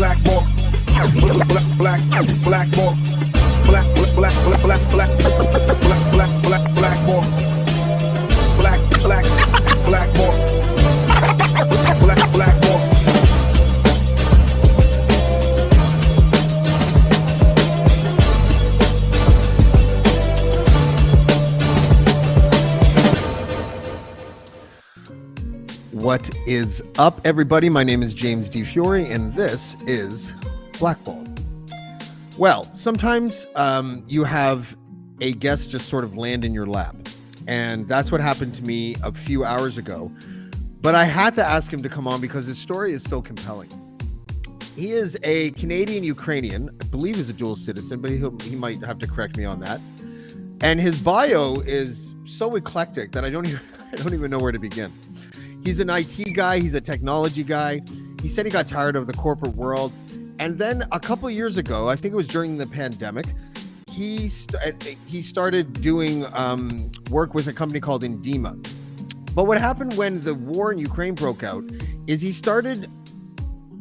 Blackballed. Blackballed. Blackballed. Blackballed. What is up, everybody? My name is James D. Fiore, and this is Blackballed. Well, sometimes you have a guest just sort of land in your lap, and that's what happened to me a few hours ago. But I had to ask him to come on because his story is so compelling. He is a Canadian-Ukrainian, I believe he's a dual citizen, but he might have to correct me on that. And his bio is so eclectic that I don't even know where to begin. He's an IT guy. He's a technology guy. He said he got tired of the corporate world. And then a couple of years ago, I think it was during the pandemic, he started doing work with a company called Indema. But what happened when the war in Ukraine broke out is he started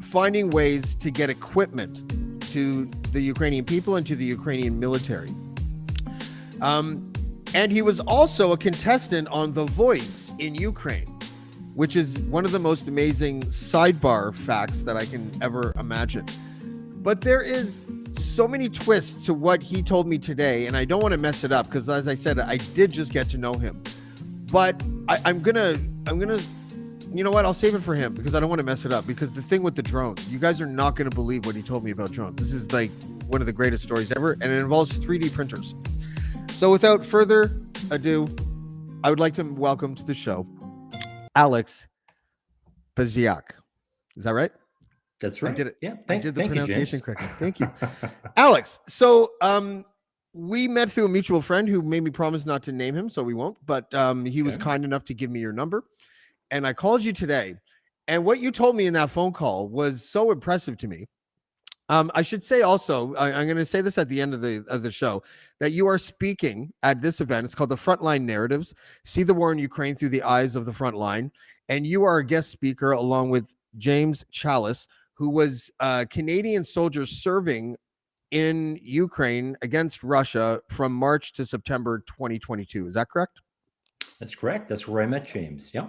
finding ways to get equipment to the Ukrainian people and to the Ukrainian military. And he was also a contestant on The Voice in Ukraine, which is one of the most amazing sidebar facts that I can ever imagine. But there is so many twists to what he told me today, and I don't want to mess it up because, as I said, I did just get to know him. But I'm gonna, you know what? I'll save it for him because I don't want to mess it up. Because the thing with the drones, you guys are not going to believe what he told me about drones. This is like one of the greatest stories ever, and it involves 3D printers. So without further ado, I would like to welcome to the show Alex Fesiak. Is that right? That's right. I did it. Yeah. I did the pronunciation correctly. Thank you. Alex, so we met through a mutual friend who made me promise not to name him, so we won't. But he was kind enough to give me your number. And I called you today. And what you told me in that phone call was so impressive to me. I should say also, I'm going to say this at the end of the show, that you are speaking at this event. It's called the Frontline Narratives. See the war in Ukraine through the eyes of the front line. And you are a guest speaker along with James Chalice, who was a Canadian soldier serving in Ukraine against Russia from March to September 2022. Is that correct? That's correct. That's where I met James. Yeah.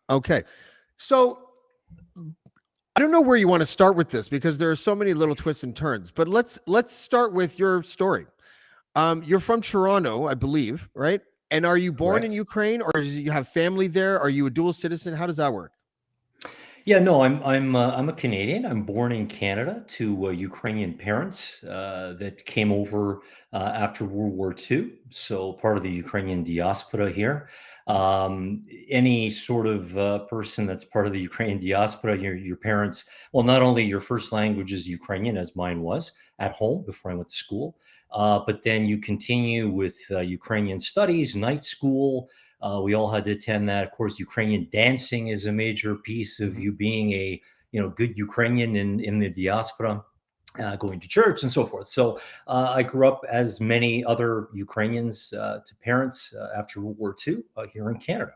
Okay. So I don't know where you want to start with this because there are so many little twists and turns, but let's start with your story. You're from Toronto, I believe, right? And are you born in Ukraine, or do you have family there? Are you a dual citizen? How does that work? Yeah, no, I'm a Canadian. I'm born in Canada to Ukrainian parents that came over after World War II, so part of the Ukrainian diaspora here. Any sort of person that's part of the Ukrainian diaspora, your parents, well, not only your first language is Ukrainian, as mine was at home before I went to school, but then you continue with Ukrainian studies, night school. We all had to attend that. Of course, Ukrainian dancing is a major piece of you being a good Ukrainian in the diaspora, going to church and so forth. So I grew up, as many other Ukrainians, to parents after World War II here in Canada.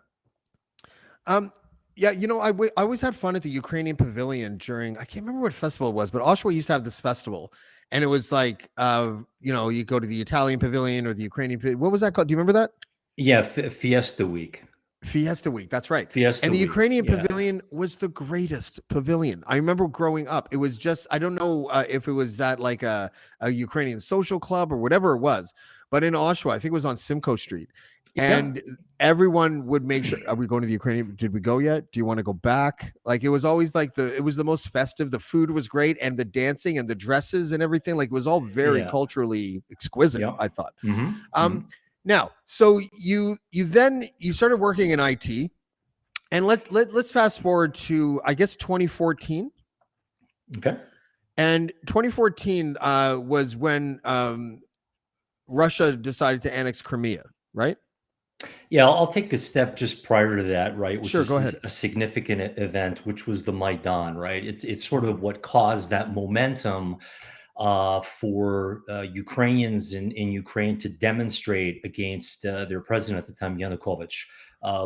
Yeah, I always had fun at the Ukrainian Pavilion during, I can't remember what festival it was, but Oshawa used to have this festival. And it was like, you go to the Italian Pavilion or the Ukrainian Pavilion. What was that called? Do you remember that? Yeah, Fiesta Week. Fiesta Week, that's right. Fiesta and the Week, Ukrainian Pavilion was the greatest pavilion. I remember growing up. It was just, I don't know if it was that like a Ukrainian social club or whatever it was, but in Oshawa, I think it was on Simcoe Street. And everyone would make sure, are we going to the Ukrainian? Did we go yet? Do you want to go back? Like, it was always like it was the most festive. The food was great. And the dancing and the dresses and everything, like, it was all very culturally exquisite, I thought. Now, so you started working in IT, and let's fast forward to, I guess, 2014. Okay. And 2014 was when Russia decided to annex Crimea, right? Yeah, I'll take a step just prior to that, right? Which Sure, is go ahead. a significant event, which was the Maidan, right? It's sort of what caused that momentum for Ukrainians in Ukraine to demonstrate against their president at the time, Yanukovych,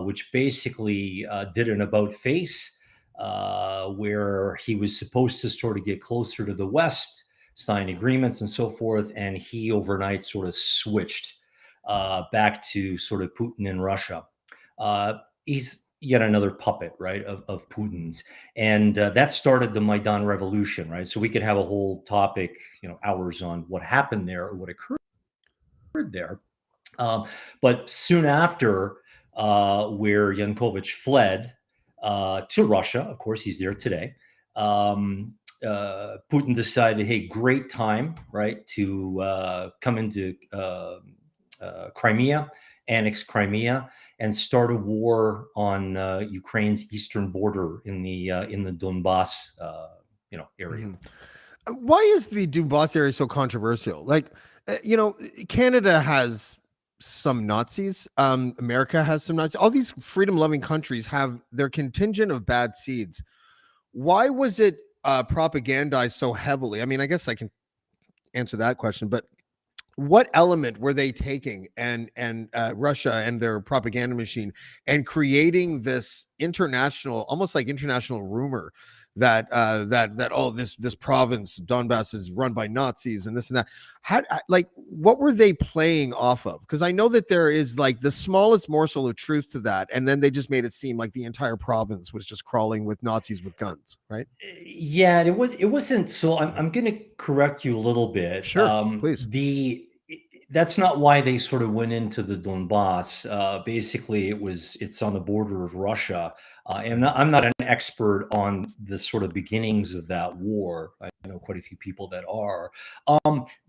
which basically did an about face where he was supposed to sort of get closer to the West, sign agreements and so forth, and he overnight sort of switched back to sort of Putin in Russia. He's yet another puppet, right, of Putin's, and that started the Maidan Revolution, right? So we could have a whole topic, hours on what happened there or what occurred there. But soon after, where Yanukovych fled to Russia, of course, he's there today. Putin decided, hey, great time, right, to come into Crimea, annex Crimea, and start a war on Ukraine's eastern border in the Donbass, area. Why is the Donbass area so controversial? Like, Canada has some Nazis. America has some Nazis. All these freedom-loving countries have their contingent of bad seeds. Why was it propagandized so heavily? I mean, I guess I can answer that question, but what element were they taking and Russia and their propaganda machine and creating this international, almost like international rumor that this province Donbass is run by Nazis and this and that? What were they playing off of? Because I know that there is like the smallest morsel of truth to that, and then they just made it seem like the entire province was just crawling with Nazis with guns, right? Yeah, it wasn't. So I'm going to correct you a little bit. Sure, please. That's not why they sort of went into the Donbass. Basically, it's on the border of Russia, and I'm not an expert on the sort of beginnings of that war. I know quite a few people that are.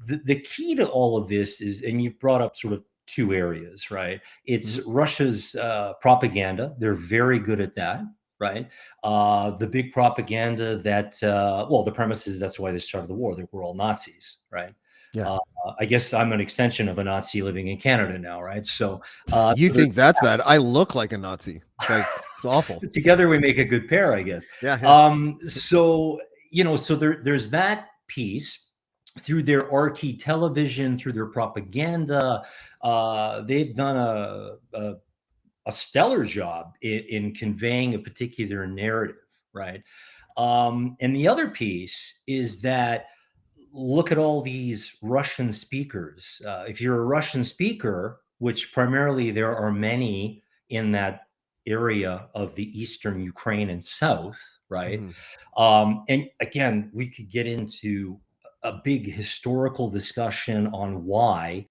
The key to all of this is, and you've brought up sort of two areas, right? It's Russia's propaganda. They're very good at that. Right. The big propaganda that, the premise is that's why they started the war. They were all Nazis. Right. Yeah. I guess I'm an extension of a Nazi living in Canada now. Right. So you think that's bad? I look like a Nazi. Like, it's awful. Together we make a good pair, I guess. Yeah. So there's that piece through their RT television, through their propaganda. They've done a stellar job in conveying a particular narrative, right? And the other piece is that look at all these Russian speakers. If you're a Russian speaker, which primarily there are many in that area of the eastern Ukraine and south, right? And again, we could get into a big historical discussion on why.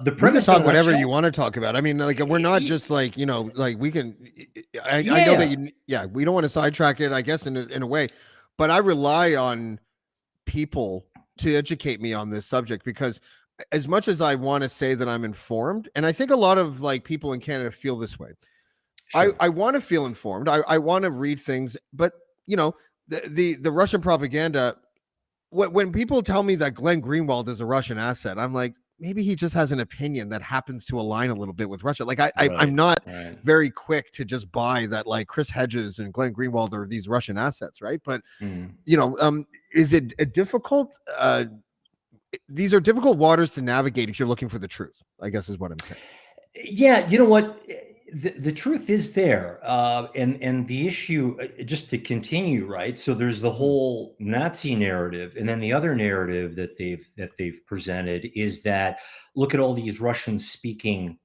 The premise, we can talk whatever you want to talk about. I mean, like, we're not just like, like we can, I know that we don't want to sidetrack it, I guess, in a way, but I rely on people to educate me on this subject, because as much as I want to say that I'm informed, and I think a lot of like people in Canada feel this way. Sure. I want to feel informed. I want to read things, but the Russian propaganda, when people tell me that Glenn Greenwald is a Russian asset, I'm like, maybe he just has an opinion that happens to align a little bit with Russia. Like I'm not very quick to just buy that like Chris Hedges and Glenn Greenwald are these Russian assets, right? But is it difficult? These are difficult waters to navigate if you're looking for the truth, I guess is what I'm saying. Yeah, you know what? The truth is there, and the issue, just to continue, right? So there's the whole Nazi narrative, and then the other narrative that they've presented is that look at all these Russian-speaking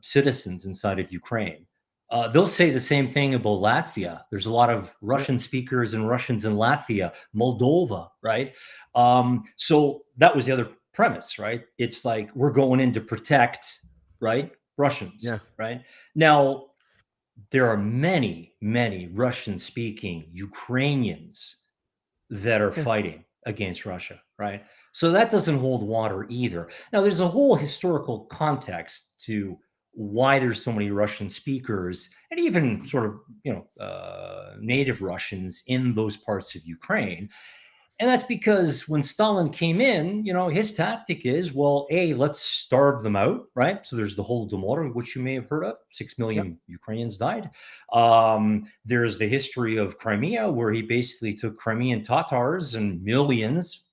citizens inside of Ukraine. They'll say the same thing about Latvia. There's a lot of Russian speakers and Russians in Latvia, Moldova, right? So that was the other premise, right? It's like we're going in to protect, right? Russians, right? Now, there are many, many Russian-speaking Ukrainians that are fighting against Russia, right? So that doesn't hold water either. Now, there's a whole historical context to why there's so many Russian speakers and even sort of, native Russians in those parts of Ukraine. And that's because when Stalin came in, his tactic is, well, let's starve them out, right? So there's the Holodomor, which you may have heard of. 6 million Ukrainians died. There's the history of Crimea, where he basically took Crimean Tatars and millions,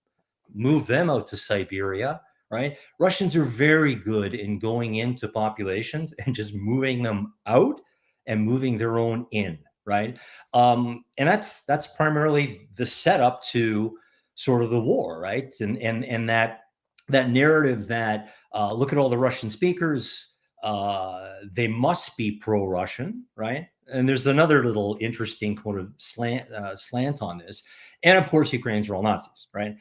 moved them out to Siberia, right? Russians are very good in going into populations and just moving them out and moving their own in, right? And that's primarily the setup to sort of the war, right? And that narrative that look at all the Russian speakers, they must be pro-Russian, right? And there's another little interesting kind of slant on this. And of course, Ukrainians are all Nazis, right?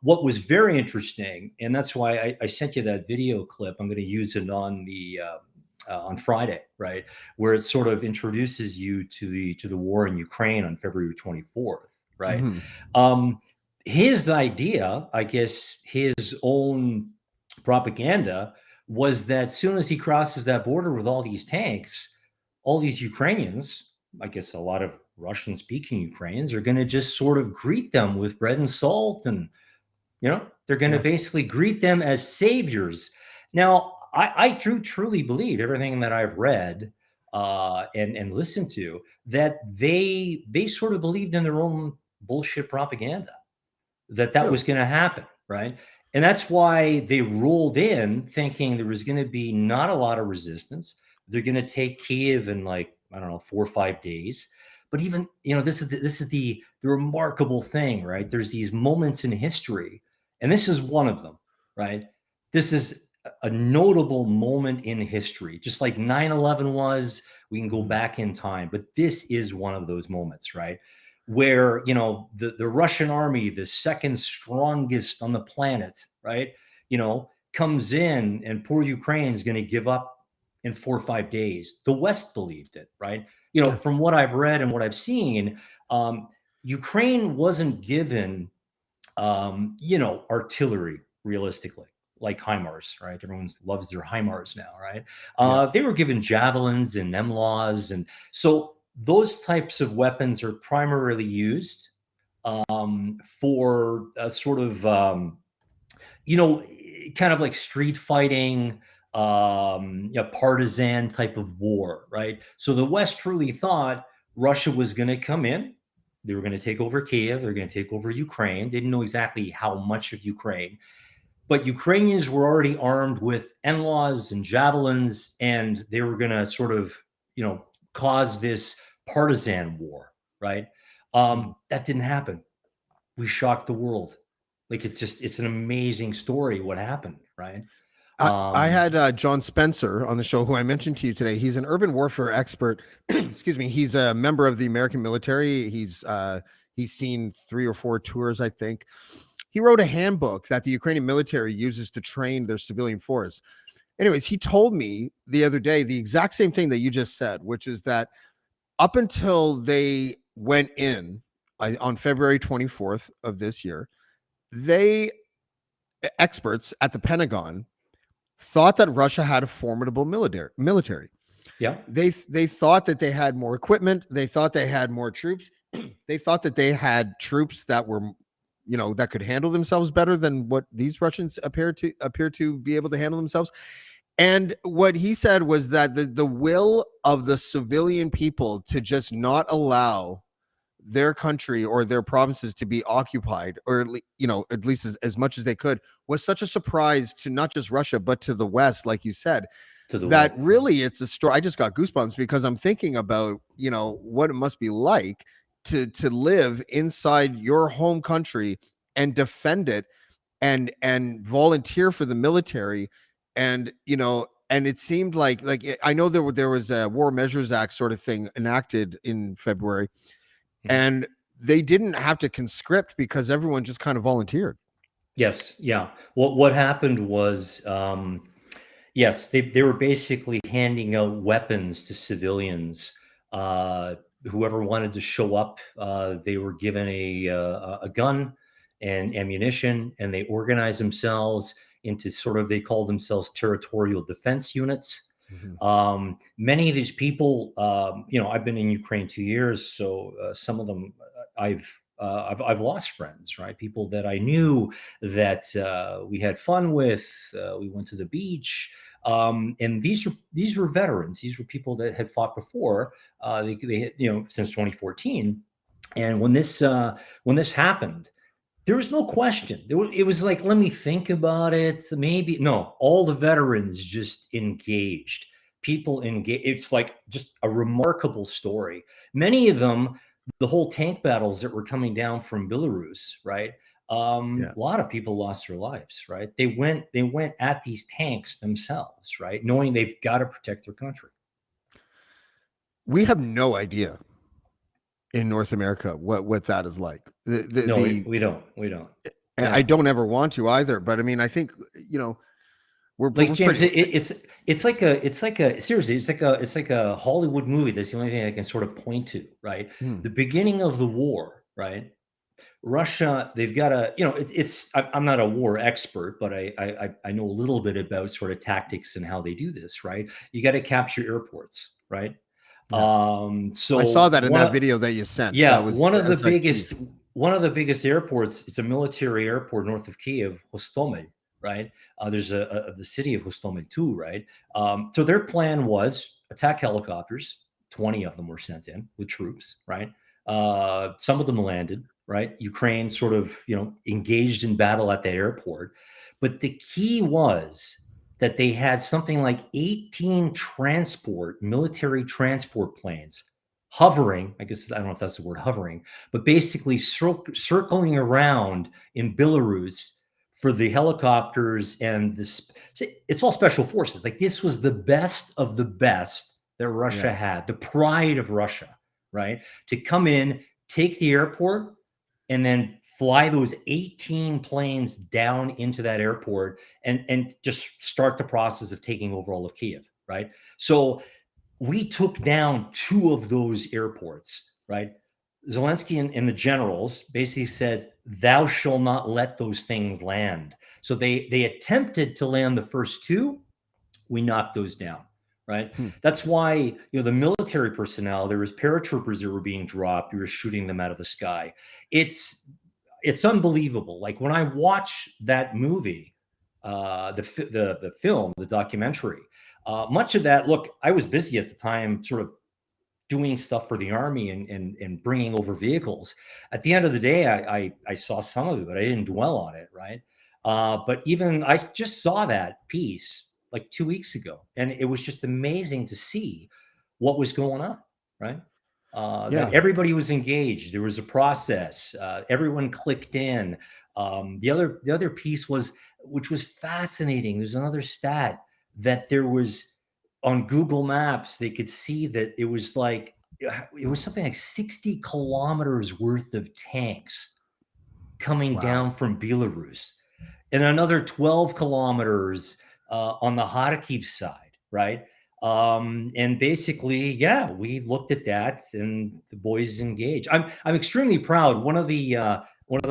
What was very interesting, and that's why I sent you that video clip. I'm going to use it on Friday, right, where it sort of introduces you to the war in Ukraine on February 24th, right? His idea, I guess, his own propaganda was that as soon as he crosses that border with all these tanks, all these Ukrainians, I guess a lot of Russian speaking Ukrainians, are going to just sort of greet them with bread and salt. And, they're going to basically greet them as saviors. Now, I truly believe everything that I've read and listened to, that they sort of believed in their own bullshit propaganda, that was going to happen, right? And that's why they rolled in thinking there was going to be not a lot of resistance. They're going to take Kiev in, like, I don't know, 4 or 5 days. But even, this is the remarkable thing, right? There's these moments in history, and this is one of them, right? This is a notable moment in history, just like 9/11 was. We can go back in time, but this is one of those moments, right? Where, the Russian army, the second strongest on the planet, right, comes in, and poor Ukraine is going to give up in 4 or 5 days. The West believed it, right? From what I've read and what I've seen, Ukraine wasn't given, artillery realistically, like HIMARS, right? Everyone loves their HIMARS now, right? They were given javelins and MLAWs. And so those types of weapons are primarily used for a sort of, kind of like street fighting, partisan type of war, right? So the West truly thought Russia was going to come in. They were going to take over Kiev. They're going to take over Ukraine. They didn't know exactly how much of Ukraine, but Ukrainians were already armed with NLAWs and javelins, and they were going to sort of, cause this partisan war, right? That didn't happen. We shocked the world. Like, it's an amazing story what happened, right? I had John Spencer on the show, who I mentioned to you today. He's an urban warfare expert. Excuse me. He's a member of the American military. He's seen 3 or 4 tours, I think. He wrote a handbook that the Ukrainian military uses to train their civilian force. Anyways, he told me the other day the exact same thing that you just said, which is that up until they went in on February 24th of this year, experts at the Pentagon thought that Russia had a formidable military. Yeah. They thought that they had more equipment. They thought they had more troops. They thought that they had troops that were, that could handle themselves better than what these Russians appear to be able to handle themselves. And what he said was that the will of the civilian people to just not allow their country or their provinces to be occupied, or at least as much as they could, was such a surprise to not just Russia but to the West, like you said, that really it's a story. I just got goosebumps because I'm thinking about what it must be like to live inside your home country and defend it and volunteer for the military. And and it seemed like I know there was a War Measures Act sort of thing enacted in February. And they didn't have to conscript because everyone just kind of volunteered. Yes. Yeah. What happened was, yes, they were basically handing out weapons to civilians. Whoever wanted to show up, they were given a gun and ammunition, and they organized themselves into they called themselves territorial defense units. Many of these people, I've been in Ukraine 2 years, so some of them I've lost friends, right? People that I knew that we had fun with. We went to the beach, and these were veterans. These were people that had fought before. They had, since 2014, and when this happened, there was no question. It was like, let me think about it. Maybe no. All the veterans just engaged. people engage. It's like just a remarkable story. Many of them, the whole tank battles that were coming down from Belarus, right? Yeah. A lot of people lost their lives, right? They went at these tanks themselves, right? Knowing they've got to protect their country. We have no idea in North America what that is like. No, we don't. We don't. And I Yeah. don't ever want to either. But I mean, I think, you know, we're Like James, pretty. it's like a seriously, it's like a Hollywood movie. That's the only thing I can sort of point to, right? Hmm. The beginning of the war, right? Russia, they've got a, I'm not a war expert, but I know a little bit about sort of tactics and how they do this, right? You got to capture airports, right? Yeah. I saw So that in that video that you sent. yeah, That's like huge. one of the biggest airports. It's a military airport north of Kiev, Hostomel, right? There's the city of Hostomel too, right? So their plan was attack helicopters. 20 of them were sent in with troops, right? Some of them landed, right? Ukraine sort of, engaged in battle at that airport. But the key was that they had something like 18 military transport planes hovering. I guess I don't know if that's the word hovering, but basically circling around in Belarus for the helicopters and this. It's all special forces. Like this was the best of the best that Russia Yeah. had, the pride of Russia, right? To come in, take the airport, and then fly those 18 planes down into that airport and just start the process of taking over all of Kiev, right? So we took down two of those airports, right? Zelensky and the generals basically said, "Thou shall not let those things land." So they attempted to land the first two. We knocked those down, right? Hmm. That's why the military personnel, there was paratroopers that were being dropped. We were shooting them out of the sky. It's unbelievable. Like when I watch that movie, the film, the documentary, much of that. Look, I was busy at the time, sort of doing stuff for the army and bringing over vehicles. At the end of the day, I saw some of it, but I didn't dwell on it, right? But even I just saw that piece like 2 weeks ago, and it was just amazing to see what was going on, right? That Yeah. everybody was engaged. There was a process. Everyone clicked in. The other piece was, which was fascinating. There's another stat that there was on Google Maps. They could see that it was something like 60 kilometers worth of tanks coming Wow. down from Belarus, and another 12 kilometers on the Kharkiv side, right? And basically, yeah, we looked at that, and the boys engaged. I'm extremely proud. One of the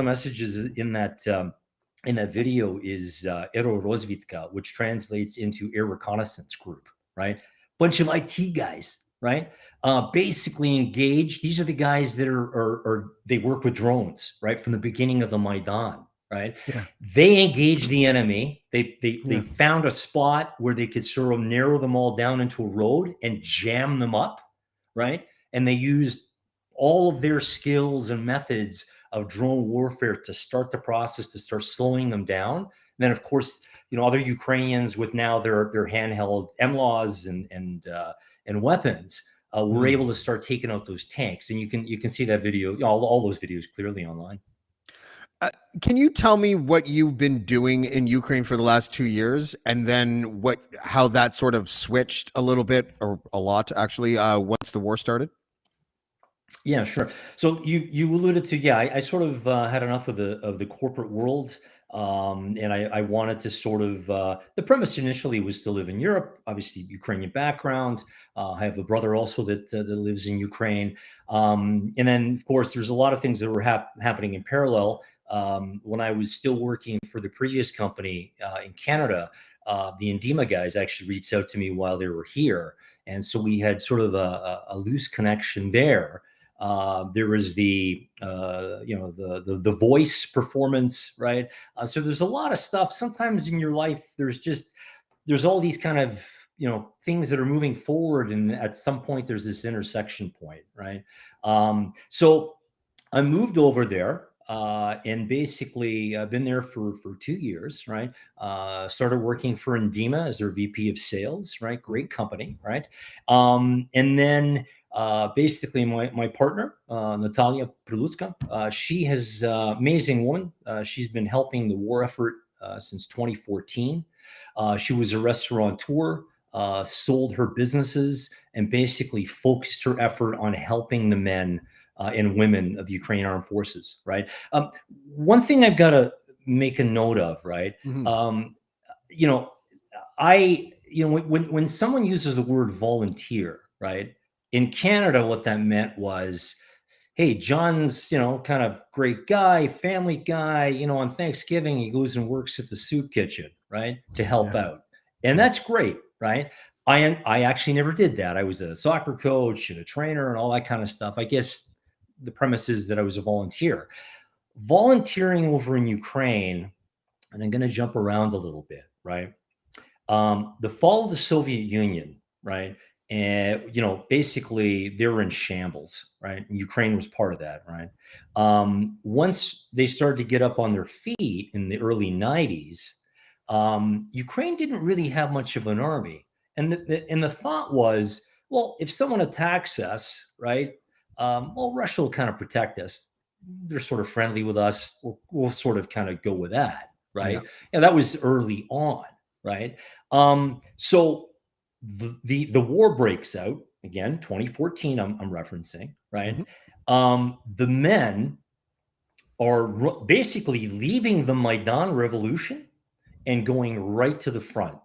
messages in that video is Aero Rozvitka, which translates into air reconnaissance group, right? Bunch of IT guys, right? Basically engaged. These are the guys that they work with drones, right? From the beginning of the Maidan, right? Yeah. They engaged the enemy. They Yeah. found a spot where they could sort of narrow them all down into a road and jam them up, right? And they used all of their skills and methods of drone warfare to start the process, to start slowing them down. And then, of course, other Ukrainians with now their handheld MLAWs and weapons were Hmm. able to start taking out those tanks. And you can see that video, all those videos clearly online. Can you tell me what you've been doing in Ukraine for the last 2 years, and then how that sort of switched a little bit, or a lot actually, once the war started? Yeah, sure. So you alluded to, yeah, I sort of had enough of the corporate world, and I wanted to sort of the premise initially was to live in Europe. Obviously, Ukrainian background. I have a brother also that lives in Ukraine, and then of course there's a lot of things that were happening in parallel. When I was still working for the previous company in Canada, the Endema guys actually reached out to me while they were here, and so we had sort of a loose connection there. There was the voice performance, right? So there's a lot of stuff. Sometimes in your life, there's all these kind of things that are moving forward, and at some point there's this intersection point, right? So I moved over there and basically been there for 2 years, right? Started working for Endema as their VP of sales, right? Great company, right? And then basically my partner, Natalia Prelutska, she has amazing woman. She's been helping the war effort since 2014. She was a restaurateur, sold her businesses, and basically focused her effort on helping the men and women of the Ukrainian armed forces, right? One thing I've got to make a note of, right? Mhm. You know, when someone uses the word volunteer, right? In Canada, what that meant was, hey, John's, kind of great guy, family guy, on Thanksgiving, he goes and works at the soup kitchen, right? To help Yeah. out. And Yeah. that's great, right? I actually never did that. I was a soccer coach and a trainer and all that kind of stuff. I guess the premise is that I was a volunteer. Volunteering over in Ukraine, and I'm going to jump around a little bit, right? The fall of the Soviet Union, right? And basically they were in shambles, right? And Ukraine was part of that, right? Once they started to get up on their feet in the early '90s, Ukraine didn't really have much of an army, and the thought was, well, if someone attacks us, right? Well, Russia will kind of protect us. They're sort of friendly with us. We'll sort of kind of go with that, Yeah. right? And that was early on, right? So the war breaks out again, 2014. I'm referencing, right? Mhm. The men are basically leaving the Maidan revolution and going right to the front,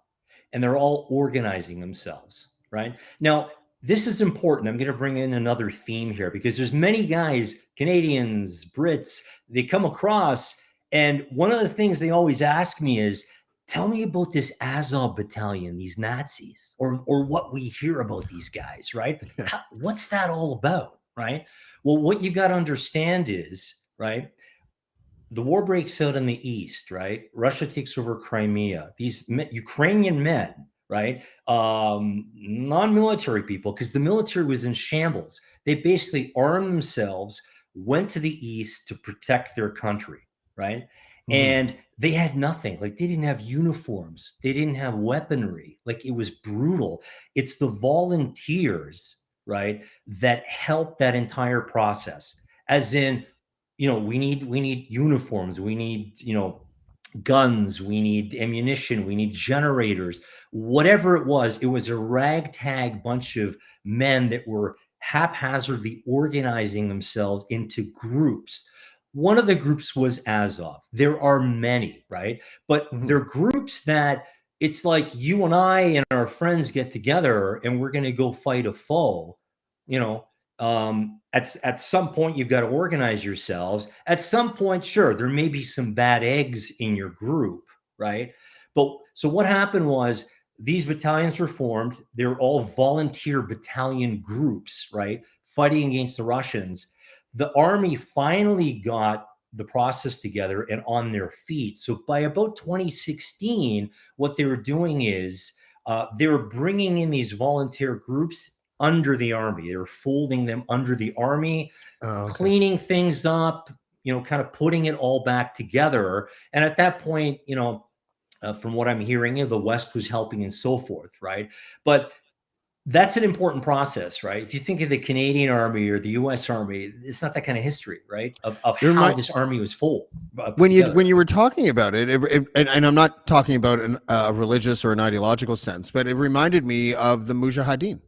and they're all organizing themselves, right? Now, this is important. I'm going to bring in another theme here because there's many guys, Canadians, Brits, they come across, and one of the things they always ask me is, tell me about this Azov battalion, these Nazis, or what we hear about these guys, right? Yeah. What's that all about, right? Well, what you got to understand is, right, the war breaks out in the east, right? Russia takes over Crimea. These Ukrainian men, right? Non-military people, because the military was in shambles. They basically armed themselves, went to the east to protect their country, right? Mhm. And they had nothing. Like they didn't have uniforms. They didn't have weaponry. Like it was brutal. It's the volunteers, right, that helped that entire process. As in, we need uniforms, we need guns, we need ammunition, we need generators. Whatever it was a ragtag bunch of men that were haphazardly organizing themselves into groups. One of the groups was Azov. There are many, right? But Mhm. they're groups that it's like you and I and our friends get together and we're going to go fight a foe. you know at some point you've got to organize yourselves. At some point, sure, there may be some bad eggs in your group, right? But so what happened was these battalions were formed. They're all volunteer battalion groups, right, fighting against the Russians. The army finally got the process together and on their feet. So by about 2016, what they were doing is they were bringing in these volunteer groups under the army. They were folding them under the army, Oh, okay. cleaning things up, kind of putting it all back together. And at that point, from what I'm hearing, the West was helping and so forth, right? But that's an important process, right? If you think of the Canadian Army or the U.S. Army, it's not that kind of history, right? Of It how remind this army was put when you together. were talking about it, and I'm not talking about a religious or an ideological sense, but it reminded me of the Mujahideen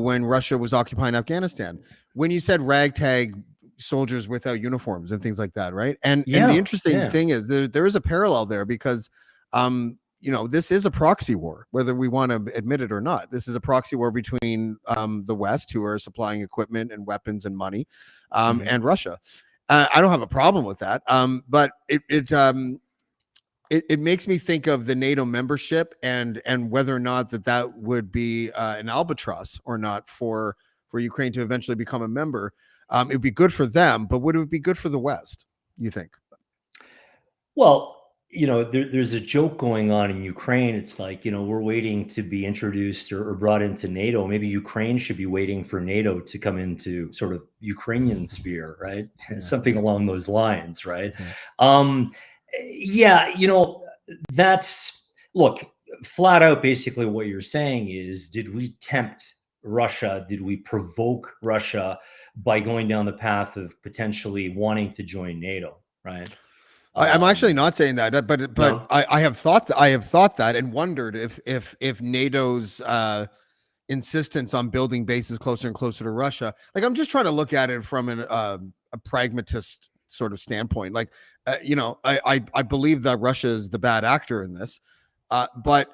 when Russia was occupying Afghanistan. When you said ragtag soldiers without uniforms and things like that, right? And the Yeah, interesting yeah. thing is there is a parallel there because this is a proxy war, whether we want to admit it or not. This is a proxy war between the West, who are supplying equipment and weapons and money, Mhm. and Russia. I don't have a problem with that, but it makes me think of the NATO membership and whether or not that would be an albatross or not for Ukraine to eventually become a member. It would be good for them, but would it be good for the West? You think? Well, there's a joke going on in Ukraine. It's like, we're waiting to be introduced or brought into NATO. Maybe Ukraine should be waiting for NATO to come into sort of Ukrainian sphere, right? Yeah, Something yeah, along those lines, right? yeah. Um, yeah, that's look, flat out basically what you're saying is, did we tempt Russia? Did we provoke Russia by going down the path of potentially wanting to join NATO, right? I'm actually Um, not saying that, but no, I have thought that and wondered if NATO's insistence on building bases closer and closer to Russia. Like, I'm just trying to look at it from a pragmatist sort of standpoint. Like, I believe that Russia is the bad actor in this, but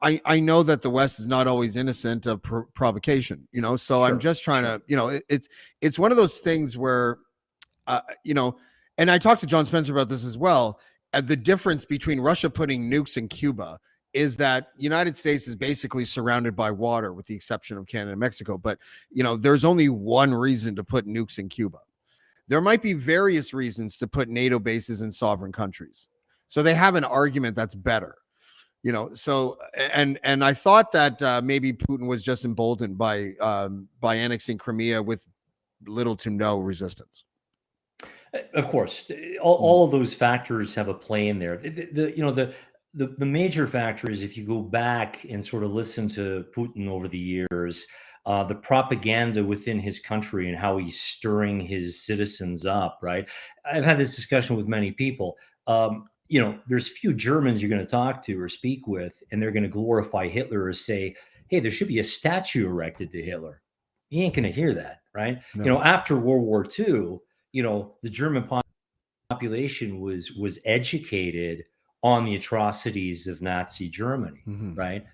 I know that the West is not always innocent of provocation. So I'm sure, just trying sure. to, it's one of those things where, uh, you know, and I talked to John Spencer about this as well. The difference between Russia putting nukes in Cuba is that United States is basically surrounded by water, with the exception of Canada and Mexico. But there's only one reason to put nukes in Cuba. There might be various reasons to put NATO bases in sovereign countries. So they have an argument that's better. So and I thought that maybe Putin was just emboldened by annexing Crimea with little to no resistance. Of course, Mm. all of those factors have a play in there. The major factor is, if you go back and sort of listen to Putin over the years, the propaganda within his country and how he's stirring his citizens up. Right, I've had this discussion with many people. There's few Germans you're going to talk to or speak with, and they're going to glorify Hitler or say, "Hey, there should be a statue erected to Hitler." You ain't going to hear that, right? No. After World War II, the German population was educated on the atrocities of Nazi Germany, Mhm. right?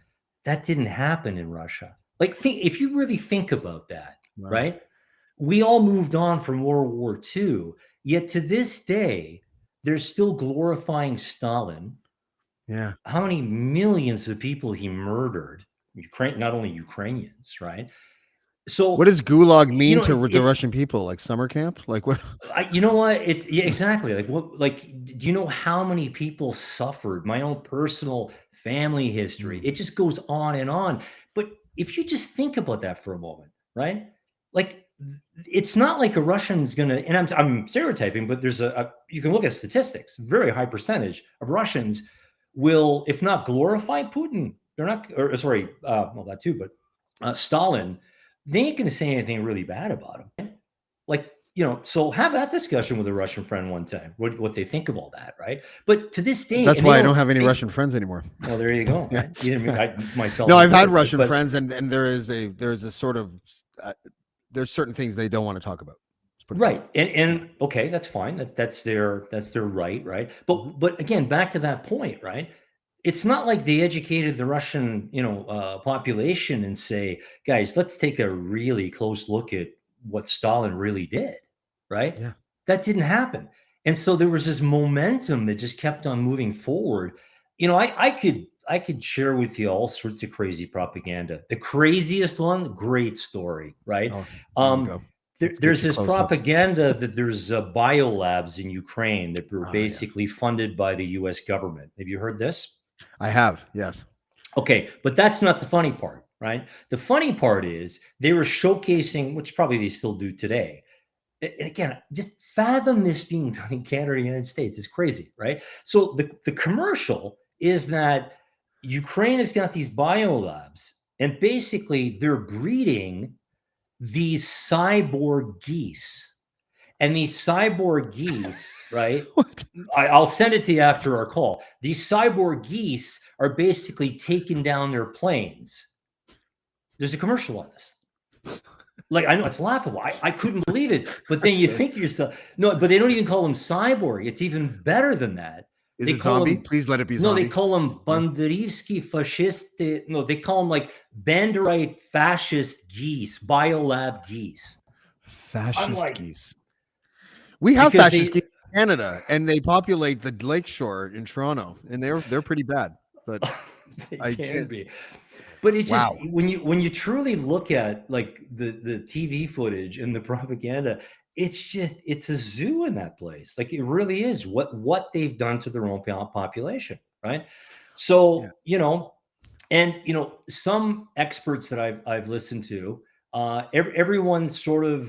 That didn't happen in Russia. Like, if you really think about that, Wow. right? We all moved on from World War II, yet to this day, they're still glorifying Stalin. Yeah. How many millions of people he murdered? Ukraine, not only Ukrainians, right? What So, does gulag mean to the it Russian people? Like summer camp? Like what? you know what? It's yeah, exactly. Like, what? Like, do you know how many people suffered? My own personal family history. Mm. It just goes on and on. But if you just think about that for a moment, right? Like, it's not like a Russian's gonna. And I'm stereotyping, but there's you can look at statistics. Very high percentage of Russians will, if not glorify Putin, they're not. Or sorry, well, that too, but Stalin. They ain't gonna say anything really bad about him. Like, so have that discussion with a Russian friend one time, what they think of all that, right? But to this day, That's and they why I don't don't have any think, Russian friends anymore. well, there you go, Yeah. right? You didn't, I myself No, I've had included, right? Russian But friends, and there's a sort of uh, there's certain things they don't want to talk about. Let's put it that way. right, and Yeah. okay, that's fine. That's their right, right? Mhm. But again, back to that point, right? It's not like they educated the Russian, population and say, guys, let's take a really close look at what Stalin really did, right? Yeah. That didn't happen. And so there was this momentum that just kept on moving forward. I could share with you all sorts of crazy propaganda. The craziest one, great story, right? Oh, here we Um, go. there, Let's get there's you this close up. propaganda that there's biolabs in Ukraine that were Ah, yes. basically funded by the US government. Have you heard this? I have. Yes. Okay, but that's not the funny part, right? The funny part is they were showcasing, which probably they still do today. And again, just fathom this being done in Canada or the United States. It's crazy, right? So the commercial is that Ukraine has got these biolabs, and basically they're breeding these cyborg geese. And these cyborg geese, right? What? I'll send it to you after our call. These cyborg geese are basically taking down their planes. There's a commercial on this. Like, I know it's laughable. I couldn't believe it. But then you think to yourself, no, but they don't even call them cyborg. It's even better than that. Is They it call zombie? them, Please let it be no, they zombie. call them No? Banderivsky fascist. No, they call them like Banderite fascist geese, biolab geese. I'm Fascist like, geese. We have because fascist they, geese in Canada, and they populate the lakeshore in Toronto, and they're pretty bad. But they I can did. be. But it's just, Wow. when you truly look at like the TV footage and the propaganda, it's a zoo in that place. Like it really is what they've done to their own population, right? Yeah. So, and some experts that I've listened to, everyone's sort of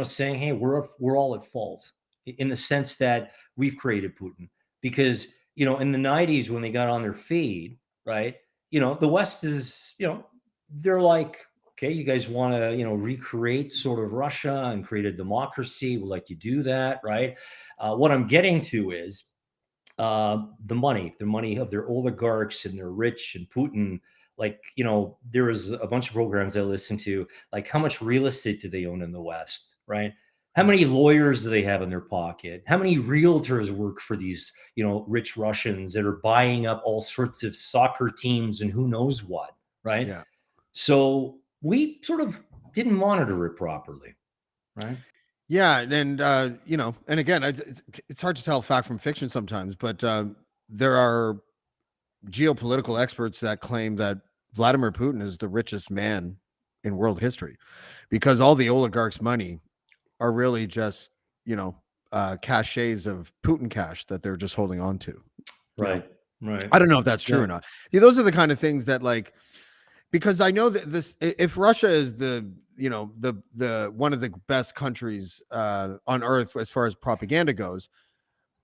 saying, hey, we're all at fault in the sense that we've created Putin because in the 90s when they got on their feed, right? The West is they're like, okay, you guys want to recreate sort of Russia and create a democracy. We'll let you do that, right? What I'm getting to is the money of their oligarchs and their rich and Putin. Like, there was a bunch of programs I listened to, like how much real estate do they own in the West, right? How Yeah. many lawyers do they have in their pocket? How many realtors work for these, rich Russians that are buying up all sorts of soccer teams and who knows what, right? Yeah. So we sort of didn't monitor it properly, right? Yeah, and and again, it's hard to tell fact from fiction sometimes, but there are geopolitical experts that claim that Vladimir Putin is the richest man in world history because all the oligarchs' money are really just caches of Putin cash that they're just holding on to. Right. Right. I don't know if that's true Yeah. or not. Yeah, those are the kind of things that because I know that if Russia is the one of the best countries on earth as far as propaganda goes,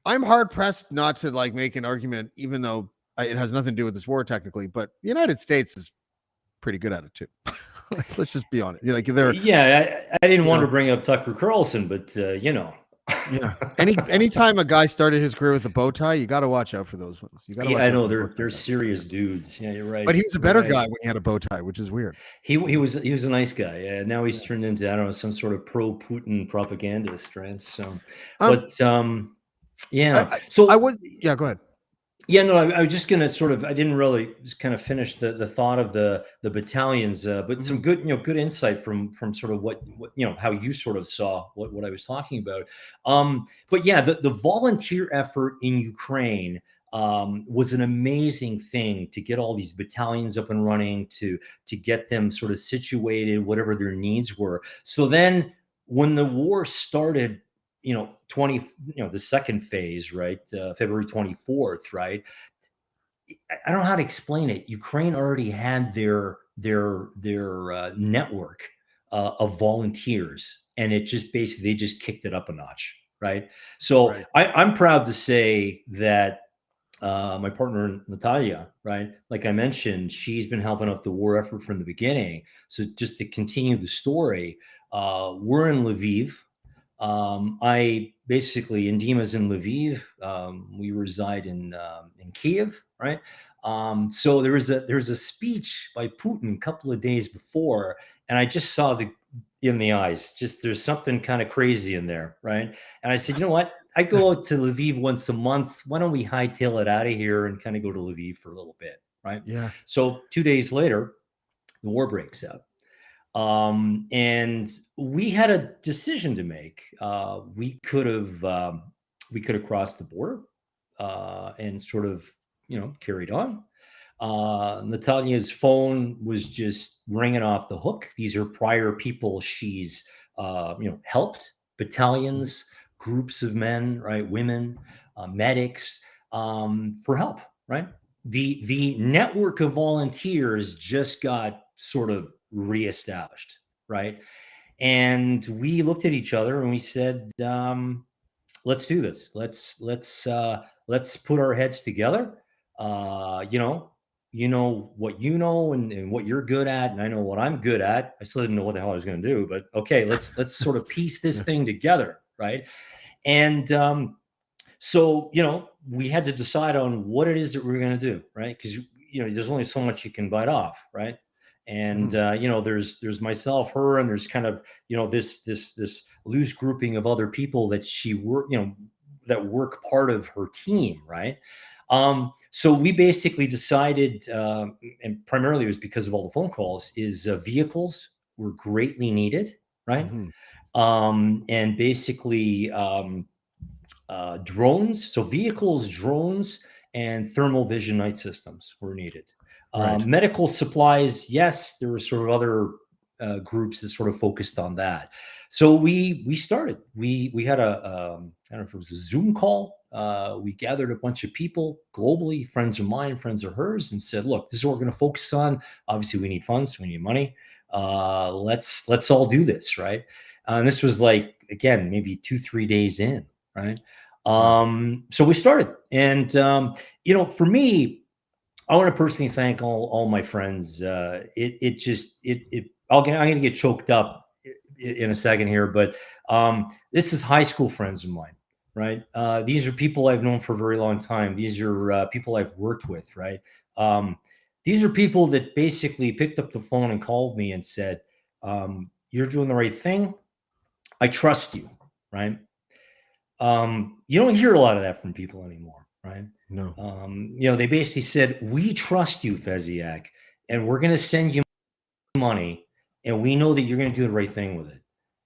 I'm hard pressed not to make an argument, even though it has nothing to do with this war technically. But the United States is pretty good at it too. Let's just be honest. They're Yeah, I didn't you want know to bring up Tucker Carlson, but yeah. Anytime a guy started his career with a bow tie, you got to watch out for those ones. You got to Yeah, watch I out know for the bow they're tie guys. serious dudes. Yeah, you're right. But he was a You're better right. guy when he had a bow tie, which is weird. He was a nice guy. Now he's turned into, I don't know, some sort of pro Putin propagandist, right? So, Um, but I, yeah. I, I So was yeah. Go ahead. yeah, no, I was just gonna sort of. I didn't really just kind of finish the thought of the battalions, but some Mhm. good good insight from sort of what how you sort of saw what I was talking about. But yeah, the volunteer effort in Ukraine was an amazing thing to get all these battalions up and running, to get them sort of situated, whatever their needs were. So then when the war started, 20 the second phase, right, February 24th, right, I don't know how to explain it. Ukraine already had their network of volunteers, and it just basically they just kicked it up a notch, right? So Right. I'm proud to say that my partner Natalia, right, like I mentioned, she's been helping out the war effort from the beginning. So just to continue the story, we're in Lviv. I basically, and Dima's in Lviv. We reside in Kiev, right? So there was a speech by Putin a couple of days before, and I just saw in the eyes, just there's something kind of crazy in there, right? And I said, you know what? I go out to Lviv once a month. Why don't we hightail it out of here and kind of go to Lviv for a little bit, right? Yeah. So 2 days later, the war breaks out. And we had a decision to make. We could have crossed the border and sort of carried on. Natalia's phone was just ringing off the hook. These are prior people she's helped, battalions, groups of men, right, women, medics, for help, right. The network of volunteers just got sort of reestablished, right? And we looked at each other and we said, "Let's do this. Let's put our heads together. You know what you know and what you're good at, and I know what I'm good at. I still didn't know what the hell I was going to do, but okay, let's sort of piece this Yeah. thing together, right? And so we had to decide on what it is that we are going to do, right? Because there's only so much you can bite off, right? And Mhm. there's myself, her, and there's kind of this loose grouping of other people that she work that work part of her team, right? So we basically decided, and primarily it was because of all the phone calls, is vehicles were greatly needed, right? Mhm. And basically drones, so vehicles, drones, and thermal vision night systems were needed. Right. Medical supplies, yes, there were sort of other groups that sort of focused on that. So we started. We had I don't know if it was a Zoom call. We gathered a bunch of people globally, friends of mine, friends of hers, and said, "Look, this is what we're going to focus on. Obviously, we need funds, we need money. Let's all do this, right?" And this was like, again, maybe 2-3 days in, right? Wow. So we started, and for me, I want to personally thank all my friends. It just I'm going to get choked up in a second here, but this is high school friends of mine, right? These are people I've known for a very long time. These are people I've worked with, right? Um, these are people that basically picked up the phone and called me and said, "You're doing the right thing. I trust you," right? You don't hear a lot of that from people anymore, right? No. They basically said, "We trust you, Fesiak, and we're going to send you money, and we know that you're going to do the right thing with it."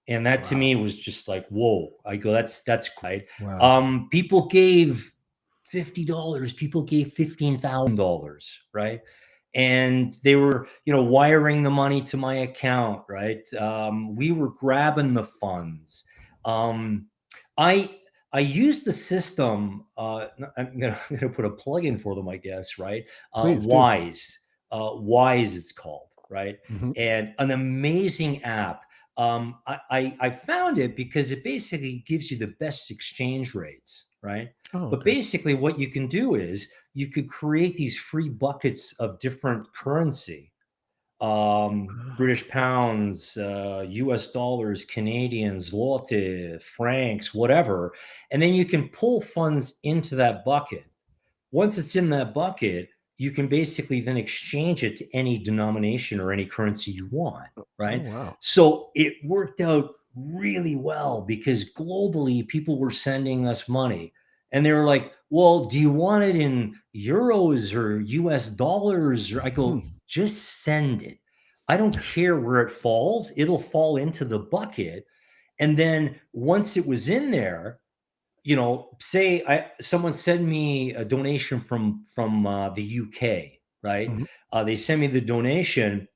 And that to Wow. me was just like, whoa. I go, that's great. Wow. People gave $50. People gave $15,000, right? And they were, wiring the money to my account, right? We were grabbing the funds. Um, I I used the system. I'm gonna put a plug in for them, I guess, right? Please do. Wise, it's called, right? Mhm. And an amazing app. I found it because it basically gives you the best exchange rates, right? Oh, But okay. basically, what you can do is you could create these free buckets of different currency, Ah, British pounds, US dollars, Canadians, zloty, francs, whatever. And then you can pull funds into that bucket. Once it's in that bucket, you can basically then exchange it to any denomination or any currency you want, oh, right? wow. So it worked out really well because globally people were sending us money and they were like, "Well, do you want it in euros or US dollars?" Or I go, Hmm. "Just send it. I don't care where it falls. It'll fall into the bucket." And then once it was in there, say someone send me a donation from the UK, right? Mhm. They send me the donation.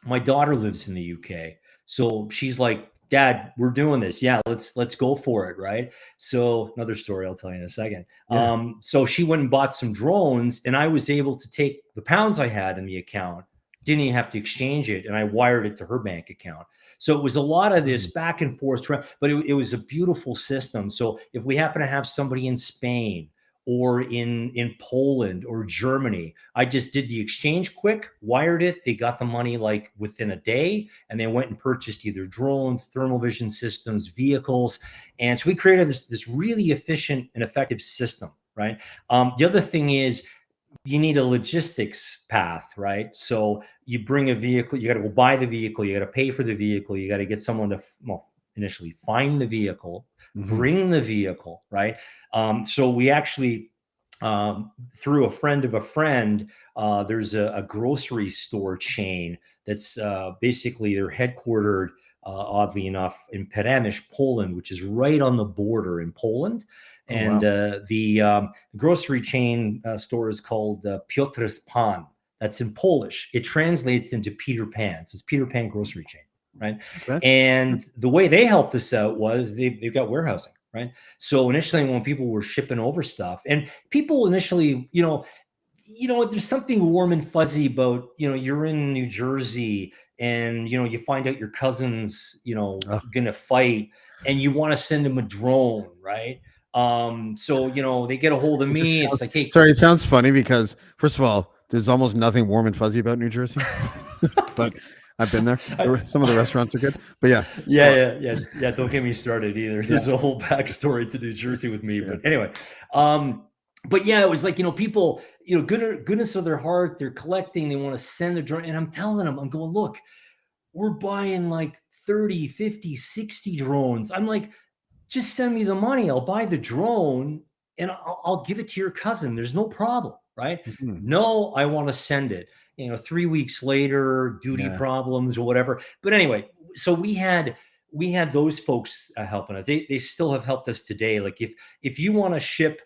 My daughter lives in the UK, so she's like, "Dad, we're doing this. Yeah, let's go for it, right?" So another story I'll tell you in a second. Yeah. So she went and bought some drones, and I was able to take the pounds I had in the account, didn't even have to exchange it, and I wired it to her bank account. So it was a lot of Mm. this back and forth, but it was a beautiful system. So if we happen to have somebody in Spain or in Poland or Germany, I just did the exchange quick, wired it. They got the money like within a day, and they went and purchased either drones, thermal vision systems, vehicles, and so we created this really efficient and effective system, right? The other thing is you need a logistics path, right? So you bring a vehicle, you got to go buy the vehicle, you got to pay for the vehicle, you got to get someone to, well, initially find the vehicle, Mhm. bring the vehicle, right? So we actually, through a friend of a friend, there's a grocery store chain that's basically they're headquartered, oddly enough, in Peremysh, Poland, which is right on the border in Poland. Oh, And wow. the grocery chain store is called Piotr's Pan. That's in Polish. It translates into Peter Pan. So it's Peter Pan grocery chain, right? Okay. And the way they helped us out was they've got warehousing, right? So initially, when people were shipping over stuff, and people initially, there's something warm and fuzzy about, you're in New Jersey and, you find out your cousin's, Oh, gonna fight and you want to send him a drone, right? So, they get a hold of it just me. It's sounds like, hey, sorry, it sounds funny because, first of all, there's almost nothing warm and fuzzy about New Jersey, but I've been there. Some of the restaurants are good, but yeah, yeah, go on. yeah, yeah, yeah. Don't get me started either. Yeah, There's a whole backstory to New Jersey with me, yeah. but anyway, but yeah, it was like people, goodness of their heart, they're collecting, they want to send a drone, and I'm telling them, I'm going, look, we're buying like 30, 50, 60 drones. I'm like, just send me the money. I'll buy the drone and I'll give it to your cousin. There's no problem, right? Mhm. No, I want to send it. 3 weeks later, duty Yeah. problems or whatever. But anyway, so we had those folks helping us. They still have helped us today. Like if you want to ship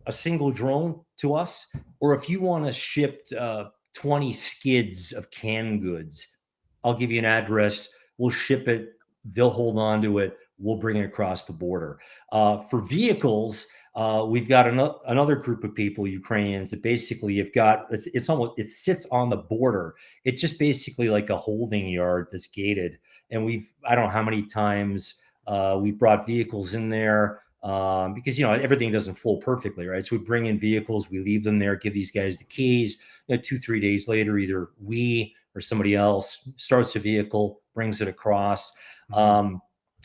a single drone to us, or if you want to ship 20 skids of canned goods, I'll give you an address. We'll ship it. They'll hold on to it. We'll bring it across the border. For vehicles, we've got another group of people, Ukrainians, that basically have got it's almost it sits on the border. It's just basically like a holding yard that's gated. And I don't know how many times we've brought vehicles in there because everything doesn't flow perfectly, right? So we bring in vehicles, we leave them there, give these guys the keys. 2-3 days later, either we or somebody else starts a vehicle, brings it across.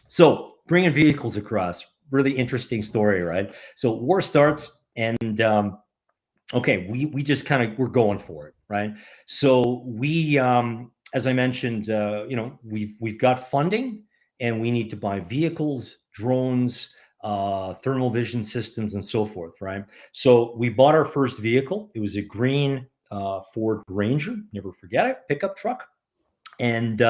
So bringing vehicles across, really interesting story, right? So war starts, and okay, we just we're going for it, right? So we, as I mentioned, we've got funding, and we need to buy vehicles, drones, thermal vision systems, and so forth, right? So we bought our first vehicle. It was a green Ford Ranger, never forget it, pickup truck. And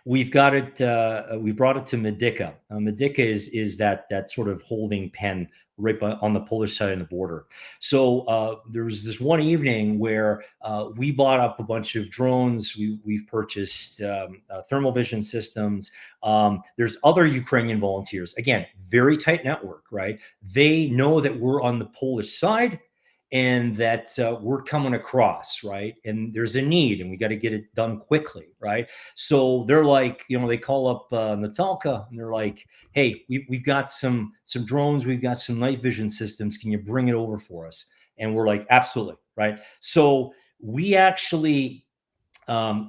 we've got it. We brought it to Medica. Medica is that sort of holding pen right on the Polish side of the border. So there was this one evening where we bought up a bunch of drones. We've purchased thermal vision systems. There's other Ukrainian volunteers. Again, very tight network, right? They know that we're on the Polish side, and that we're coming across, right? And there's a need, and we got to get it done quickly, right? So they're like, they call up Natalka, and they're like, "Hey, we've got some drones, we've got some night vision systems. Can you bring it over for us?" And we're like, "Absolutely," right? So we actually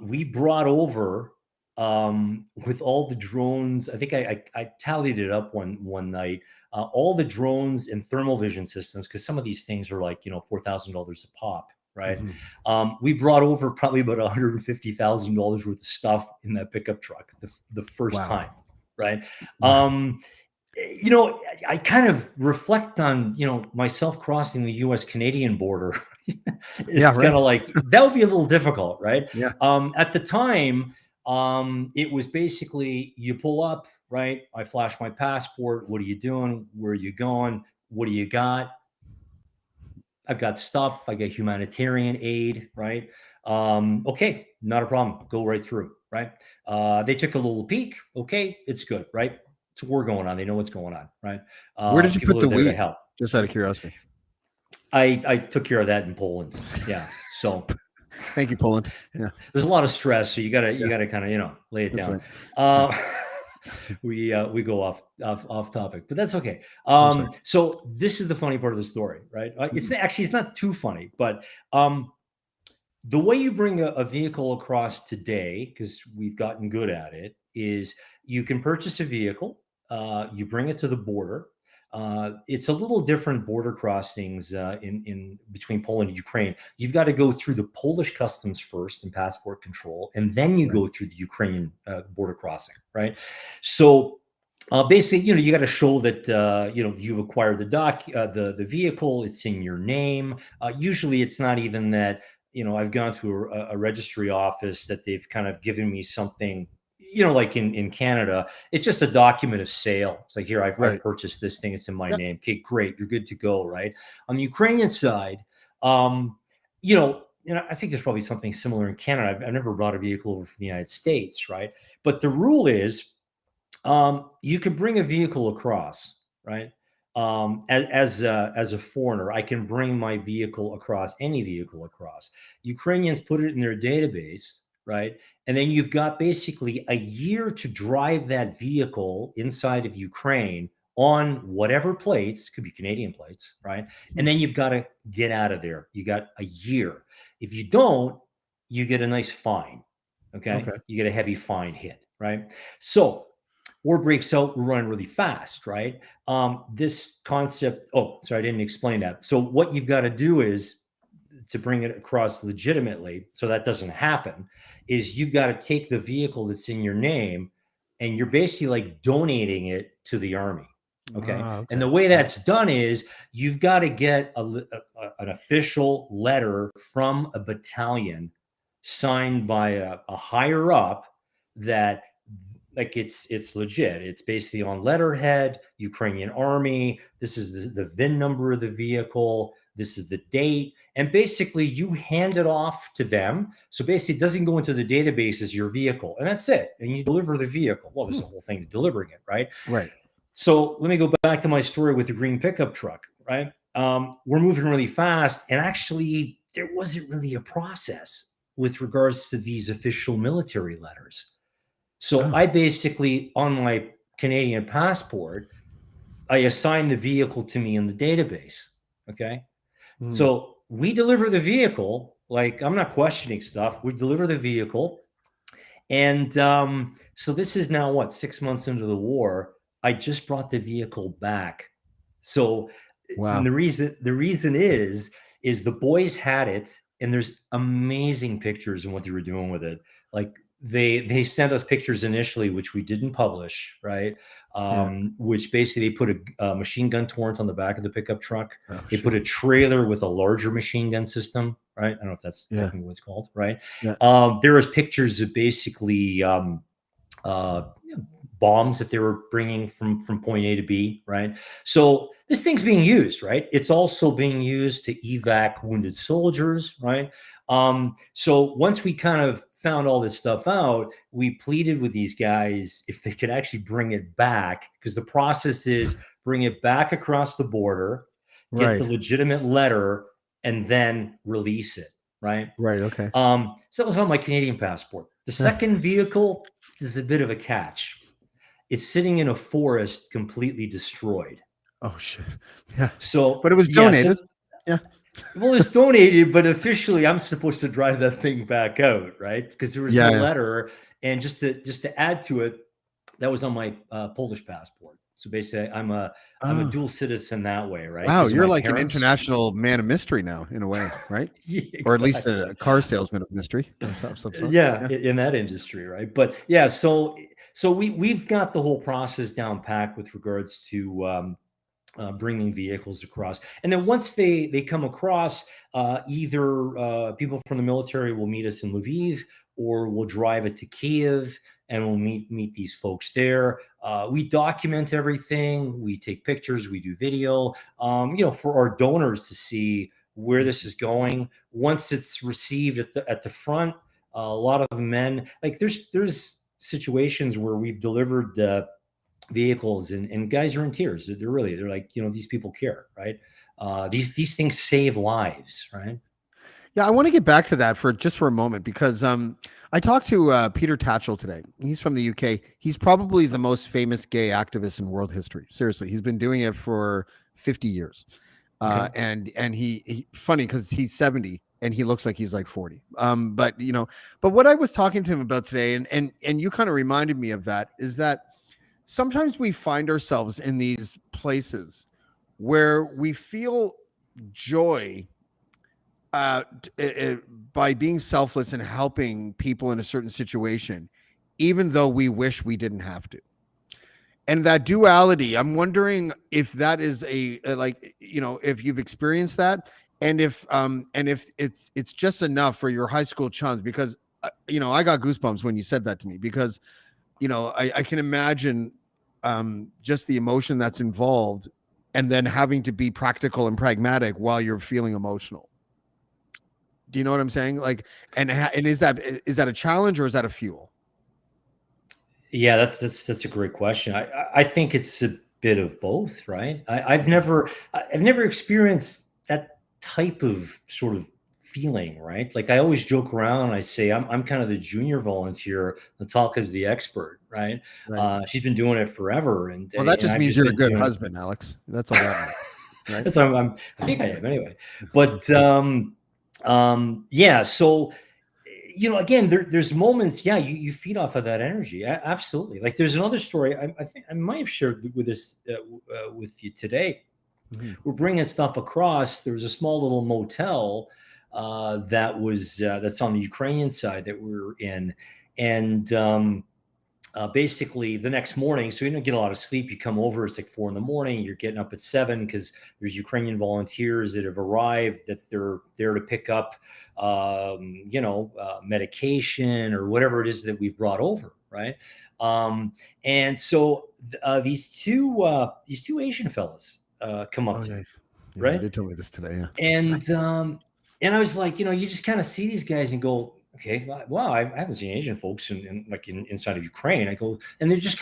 we brought over with all the drones. I think I tallied it up one night. All the drones and thermal vision systems, because some of these things are like $4,000 a pop, right? We brought over probably about $150,000 worth of stuff in that pickup truck the first Wow. time, right? I kind of reflect on myself crossing the U.S. Canadian border. It's kind of like that would be a little difficult, right? Yeah. At the time, it was basically you pull up, right? I flash my passport. What are you doing? Where are you going? What do you got? I've got stuff. I got humanitarian aid, right? Okay, not a problem. Go right through, right? They took a little peek. Okay, it's good, right? It's war going on. They know what's going on, right? Where did you People put are the there to weed? help. Just out of curiosity. I took care of that in Poland. Yeah. So Thank you, Poland. Yeah. there's a lot of stress, so you gotta kind of lay it That's down. right. We go off topic, but that's okay. I'm sorry. So this is the funny part of the story, right? It's not too funny, but the way you bring a vehicle across today, because we've gotten good at it, is you can purchase a vehicle, you bring it to the border. It's a little different border crossings in between Poland and Ukraine. You've got to go through the Polish customs first and passport control, and then you go through the Ukrainian border crossing, right? So basically, you got to show that you've acquired the vehicle. It's in your name. Usually, it's not even that. I've gone to a registry office that they've kind of given me something. Like in Canada, it's just a document of sale. It's like, here, I've purchased this thing. It's in my name. Okay, great. You're good to go, right? On the Ukrainian side, I think there's probably something similar in Canada. I've never brought a vehicle over from the United States, right? But the rule is, you can bring a vehicle across, right? As a foreigner, I can bring my vehicle across, any vehicle across. Ukrainians put it in their database, right? And then you've got basically a year to drive that vehicle inside of Ukraine on whatever plates, could be Canadian plates, right? And then you've got to get out of there. You got a year. If you don't, you get a nice fine. Okay. You get a heavy fine hit, right? So war breaks out, we're running really fast, right? This concept, sorry, I didn't explain that. So what you've got to do is, to bring it across legitimately, so that doesn't happen, is you've got to take the vehicle that's in your name, and you're basically like donating it to the army. Okay. And the way that's done is you've got to get an official letter from a battalion signed by a higher up that like it's legit. It's basically on letterhead, Ukrainian army. This is the VIN number of the vehicle. This is the date. And basically you hand it off to them. So basically it doesn't go into the database as your vehicle. And that's it. And you deliver the vehicle. Well, there's a whole thing to delivering it, right? Right. So let me go back to my story with the green pickup truck, right? We're moving really fast. And actually, there wasn't really a process with regards to these official military letters. So Oh. I basically, on my Canadian passport, I assigned the vehicle to me in the database. Okay. Mm. So we deliver the vehicle. Like, I'm not questioning stuff. We deliver the vehicle. And so this is now what, 6 months into the war. I just brought the vehicle back. So Wow. the reason is the boys had it, and there's amazing pictures and what they were doing with it. Like they sent us pictures initially, which we didn't publish, right? Yeah. Which basically they put a machine gun torrent on the back of the pickup truck. Oh, They put a trailer with a larger machine gun system, right? I don't know if that's Yeah. technically what it's called, right? Yeah. There was pictures of basically bombs that they were bringing from point A to B, right? So this thing's being used, right? It's also being used to evac wounded soldiers, right? So once we kind of found all this stuff out, we pleaded with these guys if they could actually bring it back, because the process is bring it back across the border, get the Right. legitimate letter, and then release it, right? Right. Okay. So that was on my Canadian passport. The second vehicle is a bit of a catch. It's sitting in a forest, completely destroyed. Oh shit. Yeah. So, But it was yeah, donated. Yeah. well, it's donated, but officially, I'm supposed to drive that thing back out, right? Because there was no Yeah. letter, and just to add to it, that was on my Polish passport. So basically, I'm a Oh. dual citizen that way, right? Wow, Because of you're my like an parents. international man of mystery now, in a way, right? Yeah, Or at least exactly. a car salesman of mystery of some sort. Yeah, Yeah. in that industry, right? But yeah, so we've got the whole process down packed with regards to bringing vehicles across. And then once they come across, either people from the military will meet us in Lviv, or we'll drive it to Kiev and we'll meet these folks there. We document everything. We take pictures. We do video. For our donors to see where this is going. Once it's received at the front, a lot of men, like there's situations where we've delivered vehicles, and guys are in tears. They're like, these people care, right? These things save lives, right? Yeah, I want to get back to that for a moment, because I talked to Peter Tatchell today. He's from the UK. He's probably the most famous gay activist in world history. Seriously, he's been doing it for 50 years. Okay. And he funny because he's 70 and he looks like he's like 40. But what I was talking to him about today, and you kind of reminded me of that, is that sometimes we find ourselves in these places where we feel joy by being selfless and helping people in a certain situation, even though we wish we didn't have to. And that duality, I'm wondering if that is if you've experienced that, and if it's just enough for your high school chums, because I got goosebumps when you said that to me, because I can imagine just the emotion that's involved, and then having to be practical and pragmatic while you're feeling emotional. Do you know what I'm saying? Like, and is that a challenge, or is that a fuel? Yeah, that's a great question. I think it's a bit of both, right? I've never experienced that type of sort of feeling, right? Like, I always joke around and I say I'm kind of the junior volunteer. Natalka's the expert, right? Right. She's been doing it forever, and Well, that just I've means just you're a been good doing it. husband, Alex. That's all that means, right? That's I think I am anyway. But yeah, so again, there's moments, yeah, you feed off of that energy. Absolutely. Like, there's another story I think I might have shared with this with you today. Mhm. We're bringing stuff across. There was a small little motel that's on the Ukrainian side that we were in, and basically the next morning, so you don't get a lot of sleep. You come over, it's like 4 a.m. You're getting up at 7 because there's Ukrainian volunteers that have arrived, that they're there to pick up medication or whatever it is that we've brought over, right? And so these two Asian fellas come up Oh to yeah, me, yeah. You right? did tell me this today. Yeah. And I was like, you just kind of see these guys and go, okay, wow, I haven't seen Asian folks inside of Ukraine. I go, and they're just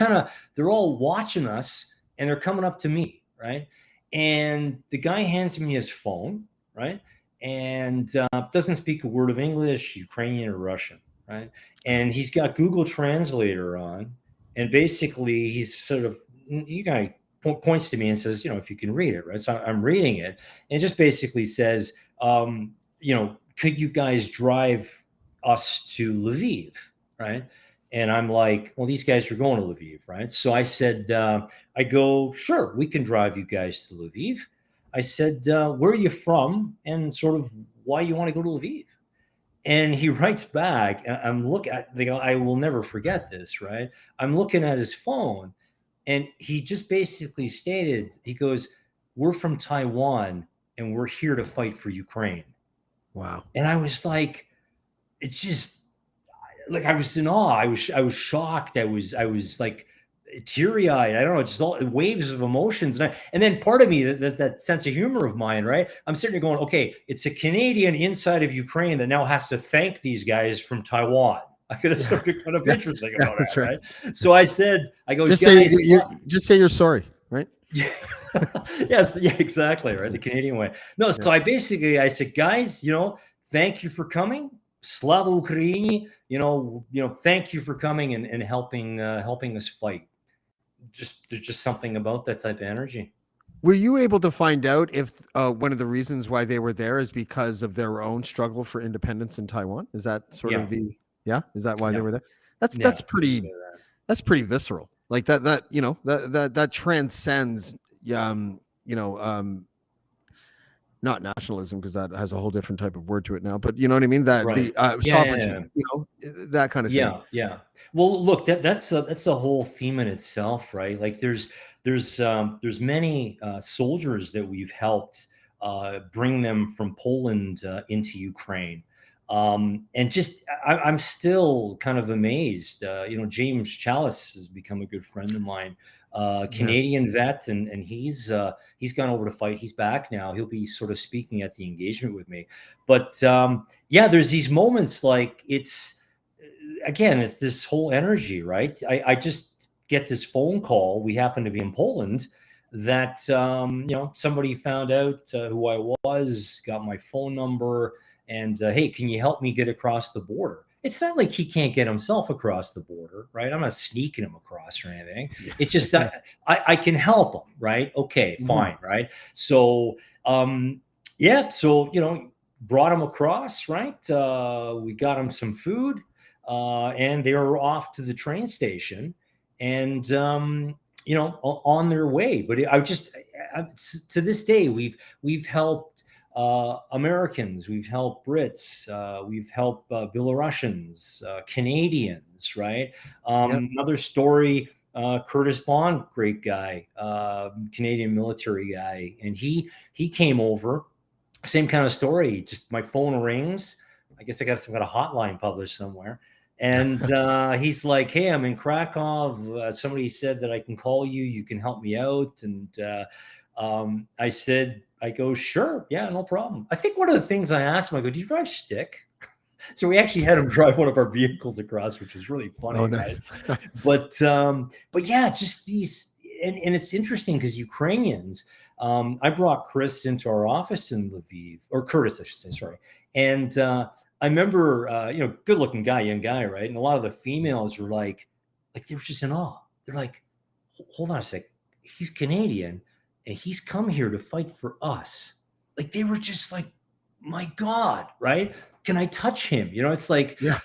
they're all watching us, and they're coming up to me, right? And the guy hands me his phone, right? And doesn't speak a word of English, Ukrainian, or Russian, right? And he's got Google Translator on, and basically he's sort of, you guy points to me and says, if you can read it, right? So I'm reading it, and it just basically says, could you guys drive us to Lviv, right? And I'm like, well, these guys are going to Lviv, right? So I said, I go, sure, we can drive you guys to Lviv. I said, where are you from, and sort of why you want to go to Lviv? And he writes back, I'm looking at, I will never forget this, right? I'm looking at his phone, and he just basically stated, he goes, we're from Taiwan, and we're here to fight for Ukraine. Wow. And I was like, it's just like, I was in awe. I was shocked. I was like teary eyed. I don't know, just all waves of emotions. And then part of me, that sense of humor of mine, right? I'm sitting there going, okay, it's a Canadian inside of Ukraine that now has to thank these guys from Taiwan. I could have something kind of interesting about That's that, right. right? So I said, I go, Just guys, say you're sorry, right? yeah. Yes, yeah, exactly, right? The Canadian way. No, Yeah. so I said, guys, thank you for coming. Slava Ukraini, thank you for coming and helping us fight. There's just something about that type of energy. Were you able to find out if one of the reasons why they were there is because of their own struggle for independence in Taiwan? Is that sort Yeah, of is that why they yeah, were there? yeah. That's pretty visceral. Like that transcends um, you know, um not nationalism, because that has a whole different type of word to it now, but you know what I mean? That Right. the Yeah, sovereignty, that kind of thing. yeah, yeah. Well, look, that's a whole theme in itself, right? Like there's many soldiers that we've helped bring them from Poland into Ukraine. And just I'm still kind of amazed. James Chalice has become a good friend of mine, Yeah. Canadian vet, and he's gone over to fight. He's back now. He'll be sort of speaking at the engagement with me. But yeah, there's these moments like it's this whole energy, right? I just get this phone call. We happen to be in Poland that, somebody found out who I was, got my phone number, and hey, can you help me get across the border? It's not like he can't get himself across the border, right? I'm not sneaking him across or anything. It's just that I can help him, right? Okay, Mhm. fine, right? So, yeah, so, brought him across, right? We got him some food, and they were off to the train station, and on their way. But to this day, we've helped Americans, we've helped Brits, we've helped Belarusians, Canadians, right? Yep. Another story. Curtis Bond, great guy, Canadian military guy, and he came over. Same kind of story. Just my phone rings. I guess I got some kind of hotline published somewhere. And he's like, "Hey, I'm in Krakow. Somebody said that I can call you. You can help me out." And I said, "I go, sure, yeah, no problem." I think one of the things I asked him, I go, "Do you drive stick?" So we actually had him drive one of our vehicles across, which was really Oh, funny, right? nice. But yeah, just these, and it's interesting because Ukrainians. I brought Chris into our office in Lviv, or Curtis, I should say, sorry. And I remember, good-looking guy, young guy, right? And a lot of the females were like they were just in awe. They're like, Hold on a sec, he's Canadian, and he's come here to fight for us." Like they were just like, my God, right? Can I touch him? It's like, Yeah.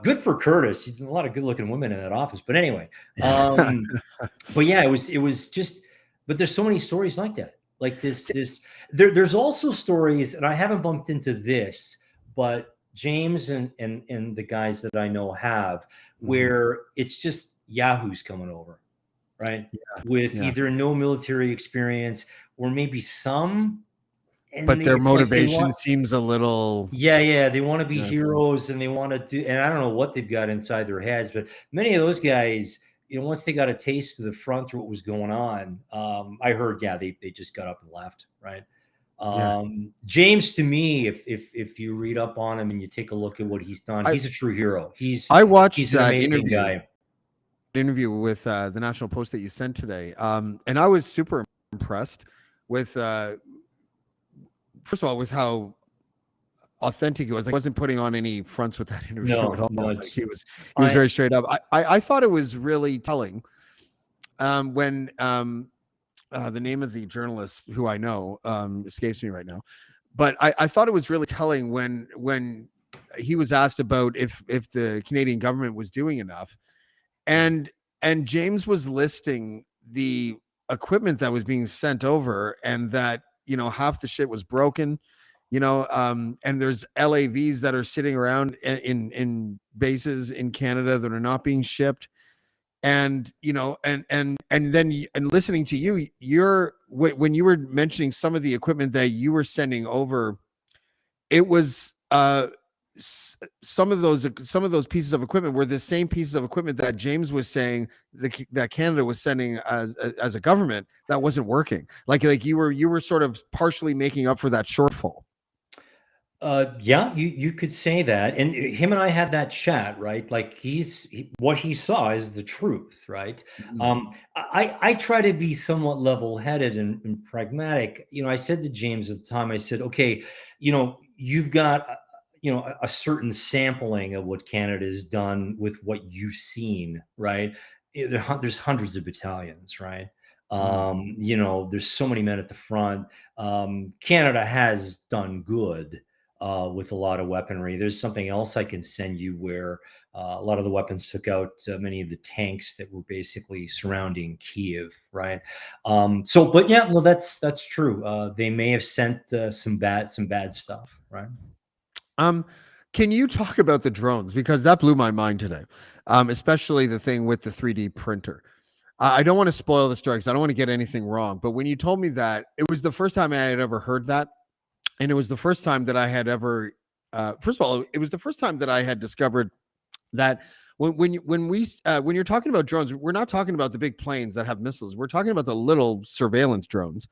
good for Curtis. A lot of good-looking women in that office. But anyway, but yeah, it was just, but there's so many stories like that. Like there's also stories, and I haven't bumped into this, but James and the guys that I know have, Mhm. where it's just yahoos coming over, right? Yeah. With Yeah. either no military experience or maybe some But their it's like they motivation want, seems a little, yeah, they want to be yeah, heroes and they want to do, and I don't know what they've got inside their heads, but many of those guys, once they got a taste of the front or what was going on, I heard, yeah, they just got up and left, right? yeah. James, to me, if you read up on him and you take a look at what he's done, I he's a true hero. I watched He's an that amazing guy. interview with the National Post that you sent today, and I was super impressed with first of all with how authentic he was. Like, wasn't putting on any fronts with that interview at No, all. no, Like, he was I very straight up. I thought it was really telling when the name of the journalist who I know escapes me right now, but I thought it was really telling when he was asked about if the Canadian government was doing enough, and James was listing the equipment that was being sent over, and that half the shit was broken, and there's LAVs that are sitting around in bases in Canada that are not being shipped. And and listening to you, when you were mentioning some of the equipment that you were sending over, it was some of those pieces of equipment were the same pieces of equipment that James was saying that Canada was sending as a government that wasn't working. Like you were sort of partially making up for that shortfall. Yeah, you could say that, and him and I had that chat, right? Like what he saw is the truth, right? Mhm. I try to be somewhat level-headed and pragmatic. I said to James at the time, I said, okay, you've got a certain sampling of what Canada has done with what you've seen, right? There's hundreds of battalions, right? Mhm. There's so many men at the front. Canada has done good with a lot of weaponry. There's something else I can send you where a lot of the weapons took out many of the tanks that were basically surrounding Kiev, right? But yeah, well, that's true. They may have sent some bad stuff, right? Um, can you talk about the drones, because that blew my mind today, especially the thing with the 3D printer. I don't want to spoil the story because I don't want to get anything wrong. But when you told me that, it was the first time I had ever heard that, and it was the first time that I had ever. First of all, it was the first time that I had discovered that when you're talking about drones, we're not talking about the big planes that have missiles. We're talking about the little surveillance drones,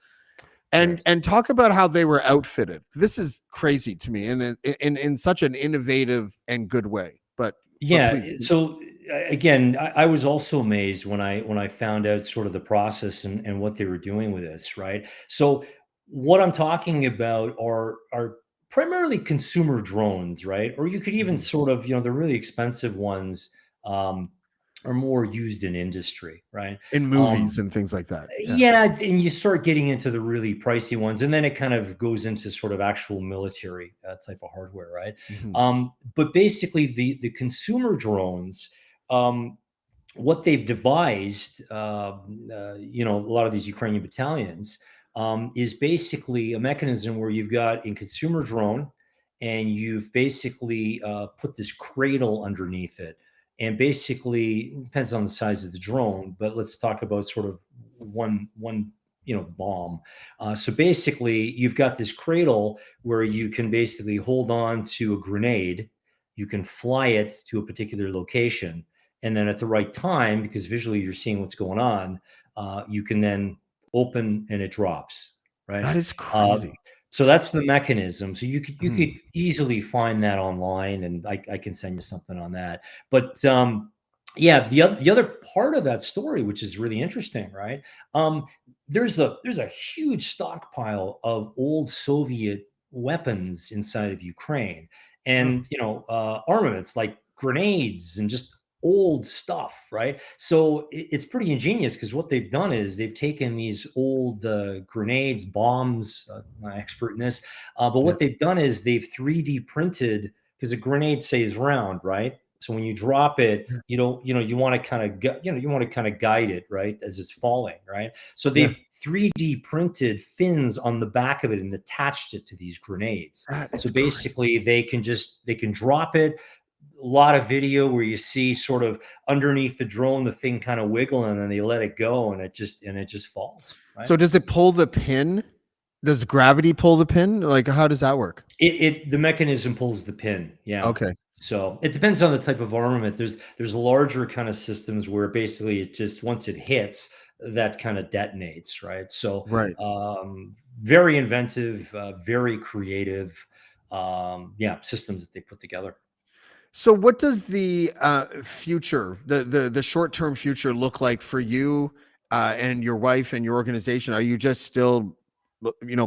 and Right. talk about how they were outfitted. This is crazy to me, and in such an innovative and good way. But Yeah. please. So again, I was also amazed when I found out sort of the process and what they were doing with this, right? So what I'm talking about are primarily consumer drones, right? Or you could even Mhm. sort of, the really expensive ones um, are more used in industry, right? In Um, movies and things like that. Yeah. yeah, and you start getting into the really pricey ones, and then it kind of goes into sort of actual military type of hardware, right? Mhm. But basically, the consumer drones, um, what they've devised, a lot of these Ukrainian battalions, is basically a mechanism where you've got a consumer drone, and you've basically put this cradle underneath it, and basically it depends on the size of the drone, but let's talk about sort of one bomb. So basically, you've got this cradle where you can basically hold on to a grenade, you can fly it to a particular location, and then at the right time, because visually you're seeing what's going on, you can then open and it drops, right? That is Uh, crazy. so that's the mechanism. So you could Mhm. easily find that online, and I can send you something on that. But yeah, the other part of that story, which is really interesting, right? Um, there's a huge stockpile of old Soviet weapons inside of Ukraine, Oh, and armaments like grenades and just old stuff, right? So it's pretty ingenious because what they've done is they've taken these old grenades, bombs. I'm not expert in this, but yeah. what they've done is they've 3D printed, because a grenade, say, is round, right? So when you drop it, Yeah. you want to kind of you want to kind of guide it, right, as it's falling, right? So Yeah. they've 3D printed fins on the back of it and attached it to these grenades. That So is crazy. basically, they can drop it. A lot of video where you see sort of underneath the drone, the thing kind of wiggling, and then they let it go, and it just falls, right? So does it pull the pin? Does gravity pull the pin? Like, how does that work? The mechanism pulls the pin, yeah. Okay. So, it depends on the type of armament. There's larger kind of systems where basically it just once it hits, that kinda detonates, right? So, Right. very inventive, very creative, yeah, systems that they put together. So what does the future, the short-term future look like for you and your wife and your organization? Are you just still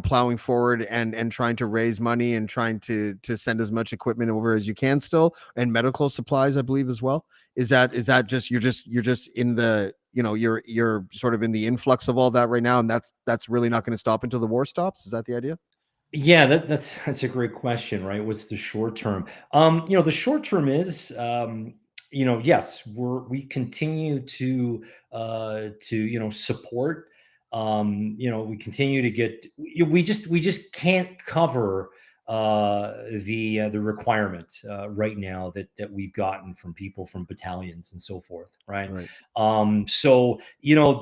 plowing forward and trying to raise money and trying to send as much equipment over as you can still, and medical supplies, I believe, as well? Is that just you're just in the, you're sort of in the influx of all that right now, and that's really not going to stop until the war stops? Is that the idea? Yeah, that's a great question, right? What's the short term? The short term is, yes, we continue to support. We continue to get. We just can't cover the requirement right now that we've gotten from people from battalions and so forth, right? Right. So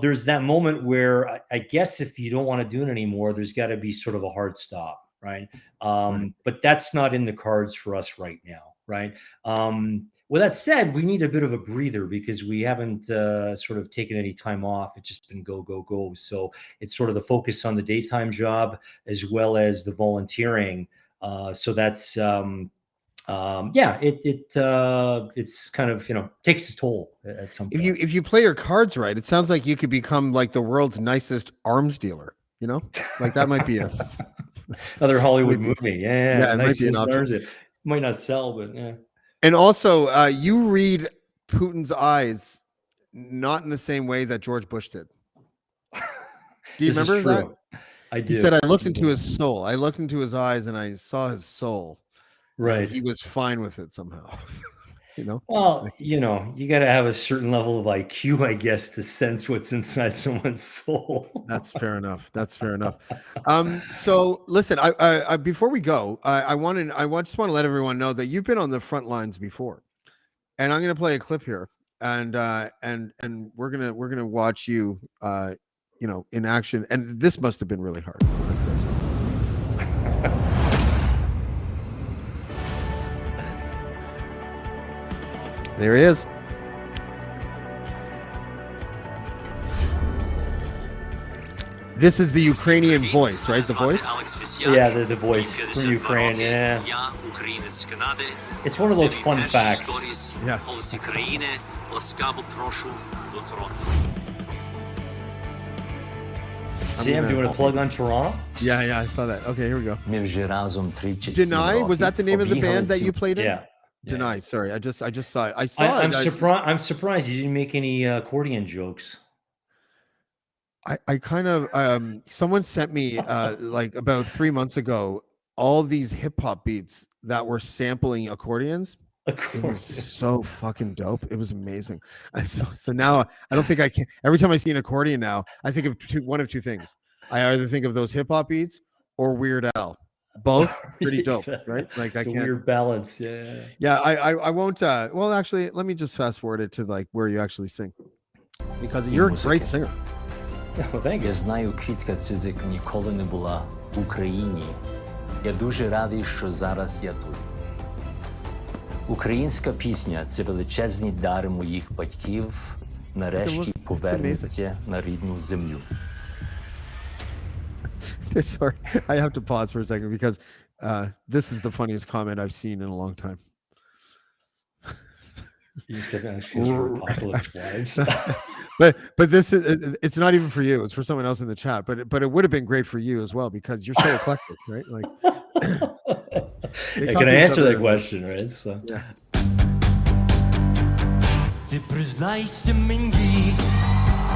there's that moment where I guess if you don't want to do it anymore, there's got to be sort of a hard stop, right? Right. But that's not in the cards for us right now, right? With that said, we need a bit of a breather because we haven't sort of taken any time off. It's just been go, go, go. So it's sort of the focus on the daytime job as well as the volunteering. So that's yeah, it's kind of takes its toll at some If you point. if you play your cards right, it sounds like you could become like the world's nicest arms dealer. Like that might be a Another Hollywood might be movie, yeah, yeah, it might nice be an option. arms. It might not sell, but yeah. And also, you read Putin's eyes not in the same way that George Bush did. Do you This is remember that? true. I He said, do. "I looked into his soul. I looked into his eyes, and I saw his soul, and Right. he was fine with it somehow." You know, Well, you got to have a certain level of IQ, I guess, to sense what's inside someone's soul. that's fair enough. That's fair enough. So listen, I before we go, just want to let everyone know that you've been on the front lines before, and I'm going to play a clip here, and we're gonna watch you, in action. And this must have been really hard. There he is. This is the Ukrainian voice, right? The voice. Alex Fesiak. Yeah, the voice from Ukraine. Yeah, Я українець Канади. it's one of those Це fun перші facts. сторіс Yeah. «Голосі країни». Ласкаво прошу до Торонто. See, I'm doing a plug on Toronto. Yeah, I saw that. Okay, here we go. Ми вже разом 37 Deny, was that the name of the band that you played in? Yeah. Yeah. Deny. Sorry, I just saw it. I saw I'm it. surprised. I'm surprised you didn't make any accordion jokes. I kind of someone sent me like about 3 months ago all these hip hop beats that were sampling accordions. It was Accordion. so fucking dope. It was amazing. So now I don't think I can. Every time I see an accordion now, I think of one of two things. I either think of those hip hop beats or Weird Al. Both pretty dope, right? Like I It's a can't. weird balance. Yeah. Yeah, I won't. Well, actually, let me just fast forward it to like where you actually sing, because you're a great singer. Well, thank you. Я знаю, Квітка Цизик ніколи не була в Україні. Я дуже радий, що зараз я тут. Українська пісня – це величезні дари моїх батьків, нарешті повернуться на рідну землю. Sorry, I have to pause for a second because this is the funniest comment I've seen in a long time. You said excuse for apocalypse wives. But this is it's not even for you. It's for someone else in the chat. But it would have been great for you as well because you're so eclectic, right? Like, Can I answer that question? Right. So. Yeah. Ти признайся мені,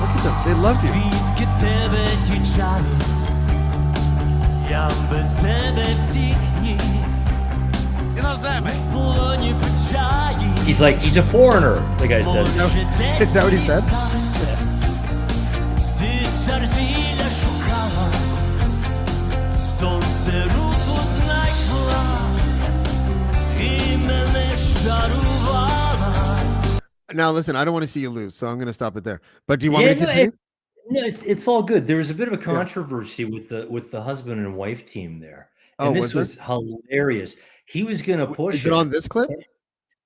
Look at them. They love you. звідки тебе ті чари, я без тебе всіх днів. В полоні печалі, He's a foreigner. The guy said. Is that what he said? ти цар звілля шукала, сонце руту знайшла, і мене щарувала. Now listen, I don't want to see you lose, so I'm going to stop it there. But do you want me to continue? No, it's all good. There was a bit of a Yeah. controversy with the husband and wife team there, Oh, and was this there? was hilarious. He was gonna Is push it on it. this clip?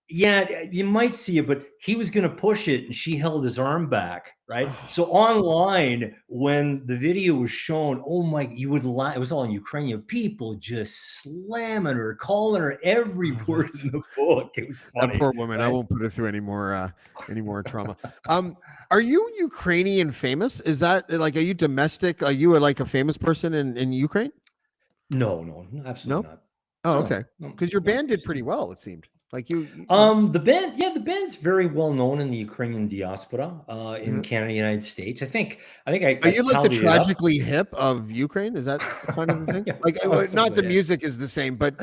Yeah, you might see it, but he was gonna push it, and she held his arm back, right? Oh, So online, when the video was shown, oh my, you would lie. It was all in Ukrainian. People just slamming her, calling her every word that's in the book. It was that funny, poor woman. I right? won't put her through any more trauma. Um, are you Ukrainian famous? Is that like, are you domestic? Are you like a famous person in Ukraine? No, no, No. absolutely not. Oh, No, okay. no, Because your no. band did pretty well, it seemed. Like you know. The band, yeah, the band's very well known in the Ukrainian diaspora, in Yeah. Canada, United States. I think I Are you like the tallied it up. Tragically Hip of Ukraine? Is that kind of the thing? Yeah, Like, not possibly. the Yeah. music is the same, but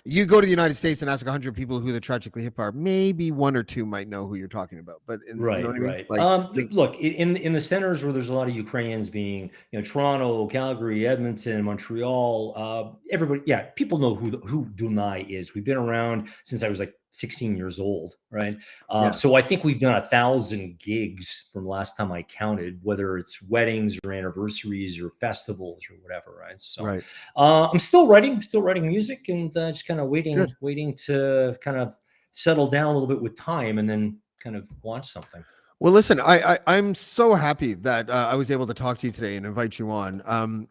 you go to the United States and ask 100 people who the Tragically Hip are, maybe one or two might know who you're talking about. But you know Right, what I mean? right. Like, Look, in the centers where there's a lot of Ukrainians, being Toronto, Calgary, Edmonton, Montreal, everybody, yeah, people know who Dunai is. We've been around since I was like 16 years old, right? yeah, So I think we've done 1,000 gigs from last time I counted, whether it's weddings or anniversaries or festivals or whatever, right? So right. I'm still writing music, and just kind of Good. waiting to kind of settle down a little bit with time, and then kind of launch something. Well, listen, I'm so happy that I was able to talk to you today and invite you on.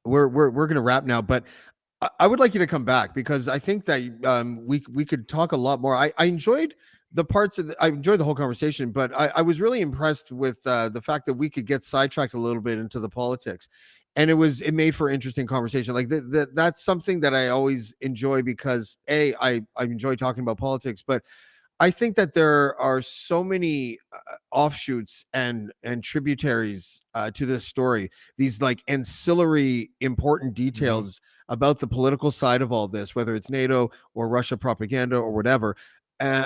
We're gonna wrap now, but I would like you to come back because I think that we could talk a lot more. I enjoyed the parts of I enjoyed the whole conversation, but I was really impressed with the fact that we could get sidetracked a little bit into the politics, and it made for interesting conversation. Like that's something that I always enjoy because I enjoy talking about politics, but I think that there are so many offshoots and tributaries to this story. These like ancillary important Mhm. details about the political side of all this, whether it's NATO or Russia propaganda or whatever. And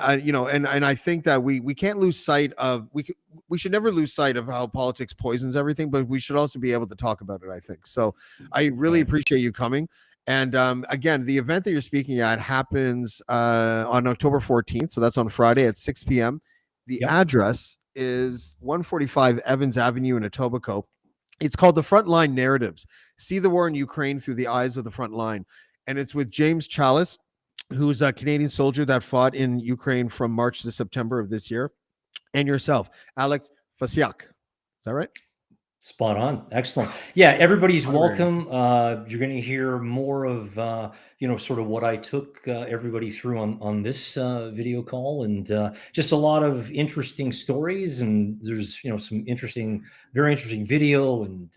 I think that we can't lose sight of we should never lose sight of how politics poisons everything, but we should also be able to talk about it. I think so. I really Right. appreciate you coming. And again, the event that you're speaking at happens on October 14th. So that's on Friday at 6 p.m. The Yep. address is 145 Evans Avenue in Etobicoke. It's called The Frontline Narratives. See the war in Ukraine through the eyes of the front line. And it's with James Chalice, who's a Canadian soldier that fought in Ukraine from March to September of this year, and yourself, Alex Fesiak. Is that right? Spot on. Excellent. Yeah, everybody's Honorary. welcome. You're going to hear more of sort of what I took everybody through on this video call, and just a lot of interesting stories. And there's some very interesting video and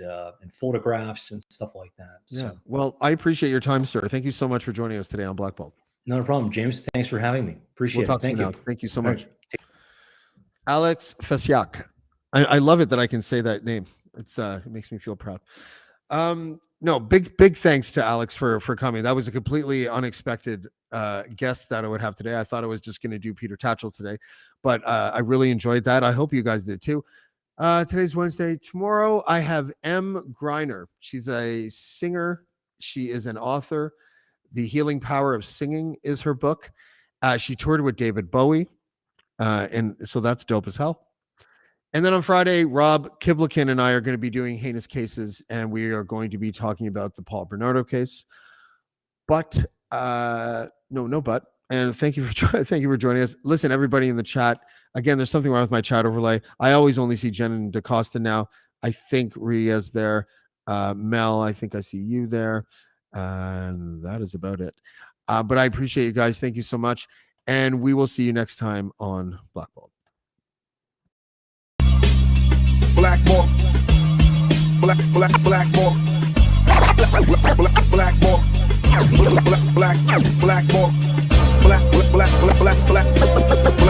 photographs and stuff like that. Yeah. So Well, I appreciate your time, sir. Thank you so much for joining us today on Blackballed. not a problem, James. Thanks for having me. We'll Appreciate it. talk soon, Thank you. Alex. Thank you so All right. much. Alex Fesiak. I love it that I can say that name. It makes me feel proud. No, big thanks to Alex for coming. That was a completely unexpected guest that I would have today. I thought I was just going to do Peter Tatchell today, but I really enjoyed that. I hope you guys did too. Today's Wednesday. Tomorrow I have M. Greiner. She's a singer. She is an author. The Healing Power of Singing is her book. She toured with David Bowie, and so that's dope as hell. And then on Friday, Rob Kiblikin and I are going to be doing heinous cases, and we are going to be talking about the Paul Bernardo case. But no, but. And thank you for joining us. Listen, everybody in the chat. Again, there's something wrong with my chat overlay. I always only see Jen and DaCosta now. I think Ria's there. Mel, I think I see you there. And that is about it. But I appreciate you guys. Thank you so much. And we will see you next time on Blackballed. Blackballed. Blackballed. Blackballed. Blackballed. Blackballed.